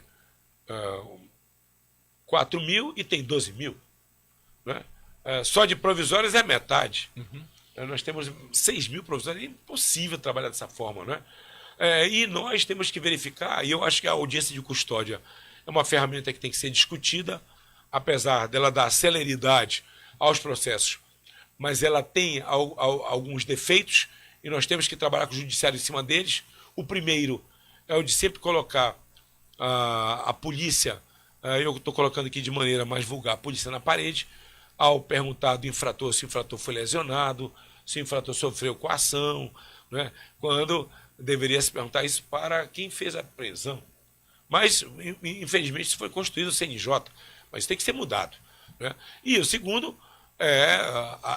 4 mil e tem 12 mil. Né? Só de provisórias é metade. Nós temos 6 mil provisórias, é impossível trabalhar dessa forma. Né? E nós temos que verificar, e eu acho que a audiência de custódia é uma ferramenta que tem que ser discutida, apesar dela dar celeridade aos processos, mas ela tem alguns defeitos e nós temos que trabalhar com o judiciário em cima deles. O primeiro é o de sempre colocar a polícia, eu estou colocando aqui de maneira mais vulgar, a polícia na parede, ao perguntar do infrator se o infrator foi lesionado, se o infrator sofreu coação, né? Quando deveria se perguntar isso para quem fez a prisão. Mas, infelizmente, isso foi construído o CNJ, mas tem que ser mudado. Né? E o segundo é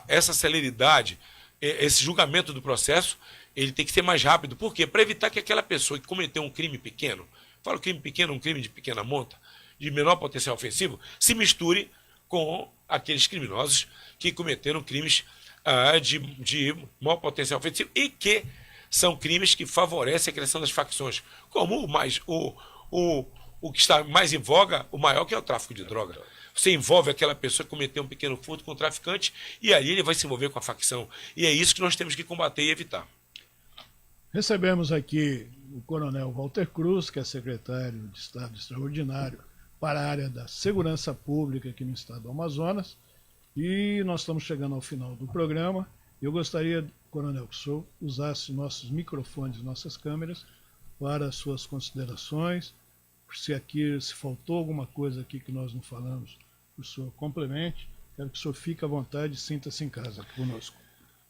essa celeridade, esse julgamento do processo, ele tem que ser mais rápido. Por quê? Para evitar que aquela pessoa que cometeu um crime pequeno, falo crime pequeno, um crime de pequena monta, de menor potencial ofensivo, se misture com aqueles criminosos que cometeram crimes de maior potencial ofensivo e que são crimes que favorecem a criação das facções, como o que está mais em voga, o maior, que é o tráfico de droga. Você envolve aquela pessoa que cometeu um pequeno furto com o traficante e ali ele vai se envolver com a facção. E é isso que nós temos que combater e evitar. Recebemos aqui o Coronel Walter Cruz, que é secretário de Estado extraordinário para a área da segurança pública aqui no estado do Amazonas. E nós estamos chegando ao final do programa. Eu gostaria, Coronel, que o senhor usasse nossos microfones, nossas câmeras, para as suas considerações. Se faltou alguma coisa aqui que nós não falamos, o senhor complemente. Quero que o senhor fique à vontade e sinta-se em casa aqui conosco.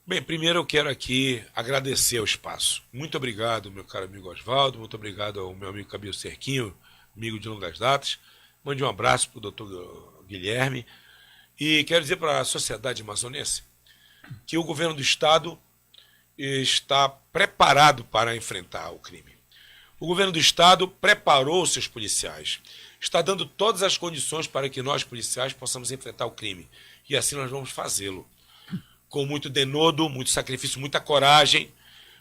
Bem, primeiro eu quero aqui agradecer o espaço. Muito obrigado, meu caro amigo Osvaldo, muito obrigado ao meu amigo Cabelo Cerquinho, amigo de longas datas. Mande um abraço para o doutor Guilherme. E quero dizer para a sociedade amazonense que o governo do estado está preparado para enfrentar o crime. O governo do estado preparou seus policiais, está dando todas as condições para que nós, policiais, possamos enfrentar o crime. E assim nós vamos fazê-lo. Com muito denodo, muito sacrifício, muita coragem,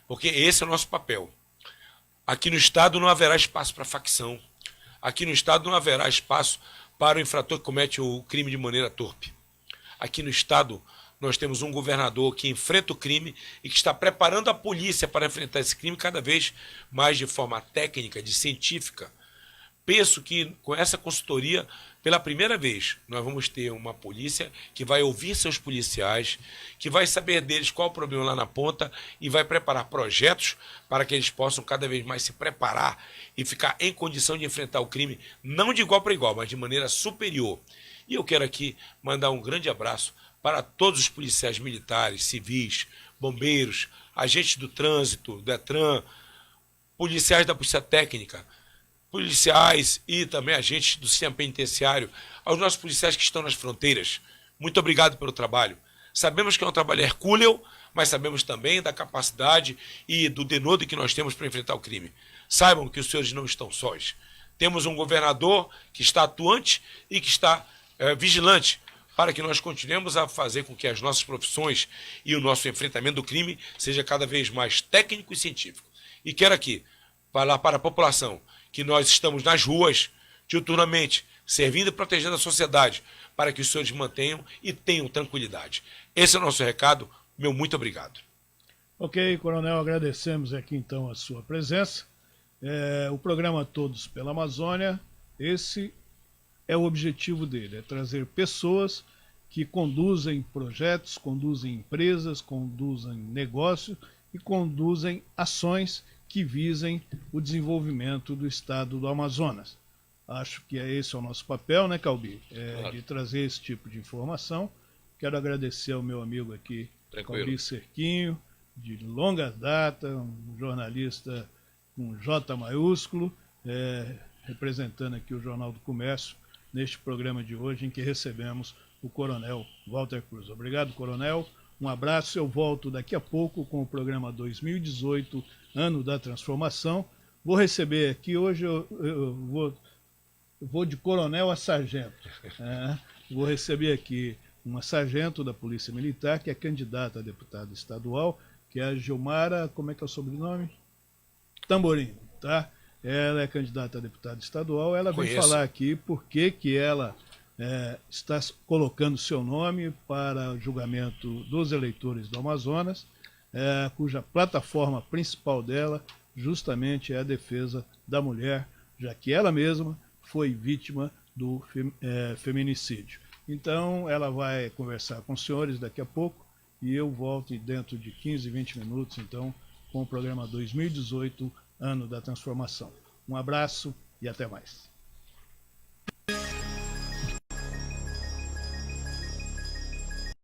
porque esse é o nosso papel. Aqui no estado não haverá espaço para facção. Aqui no estado não haverá espaço para o infrator que comete o crime de maneira torpe. Aqui no estado nós temos um governador que enfrenta o crime e que está preparando a polícia para enfrentar esse crime cada vez mais de forma técnica, de científica. Penso que com essa consultoria, pela primeira vez, nós vamos ter uma polícia que vai ouvir seus policiais, que vai saber deles qual o problema lá na ponta e vai preparar projetos para que eles possam cada vez mais se preparar e ficar em condição de enfrentar o crime, não de igual para igual, mas de maneira superior. E eu quero aqui mandar um grande abraço para todos os policiais militares, civis, bombeiros, agentes do trânsito, do Detran, policiais da Polícia Técnica, policiais e também agentes do sistema penitenciário, aos nossos policiais que estão nas fronteiras. Muito obrigado pelo trabalho. Sabemos que é um trabalho hercúleo, mas sabemos também da capacidade e do denodo que nós temos para enfrentar o crime. Saibam que os senhores não estão sós. Temos um governador que está atuante e que está vigilante para que nós continuemos a fazer com que as nossas profissões e o nosso enfrentamento do crime seja cada vez mais técnico e científico. E quero aqui falar para a população que nós estamos nas ruas, diuturnamente, servindo e protegendo a sociedade, para que os senhores mantenham e tenham tranquilidade. Esse é o nosso recado. Meu muito obrigado. Ok, Coronel, agradecemos aqui então a sua presença. O programa Todos pela Amazônia, esse é o objetivo dele, é trazer pessoas que conduzem projetos, conduzem empresas, conduzem negócios e conduzem ações que visem o desenvolvimento do estado do Amazonas. Acho que esse é o nosso papel, né, Calbi? Claro. De trazer esse tipo de informação. Quero agradecer ao meu amigo aqui, Calbi Cerquinho, de longa data, um jornalista com J maiúsculo, representando aqui o Jornal do Comércio, neste programa de hoje, em que recebemos o Coronel Walter Cruz. Obrigado, Coronel. Um abraço. Eu volto daqui a pouco com o programa 2018, Ano da Transformação. Vou receber aqui, hoje eu vou de coronel a sargento. Vou receber aqui uma sargento da Polícia Militar, que é candidata a deputada estadual, que é a Gilmara, como é que é o sobrenome? Tamborim, tá? Ela é candidata a deputada estadual, ela vem falar aqui por que ela está colocando seu nome para julgamento dos eleitores do Amazonas, cuja plataforma principal dela justamente é a defesa da mulher, já que ela mesma foi vítima do feminicídio. Então, ela vai conversar com os senhores daqui a pouco e eu volto dentro de 15, 20 minutos, então, com o programa 2018, Ano da Transformação. Um abraço e até mais.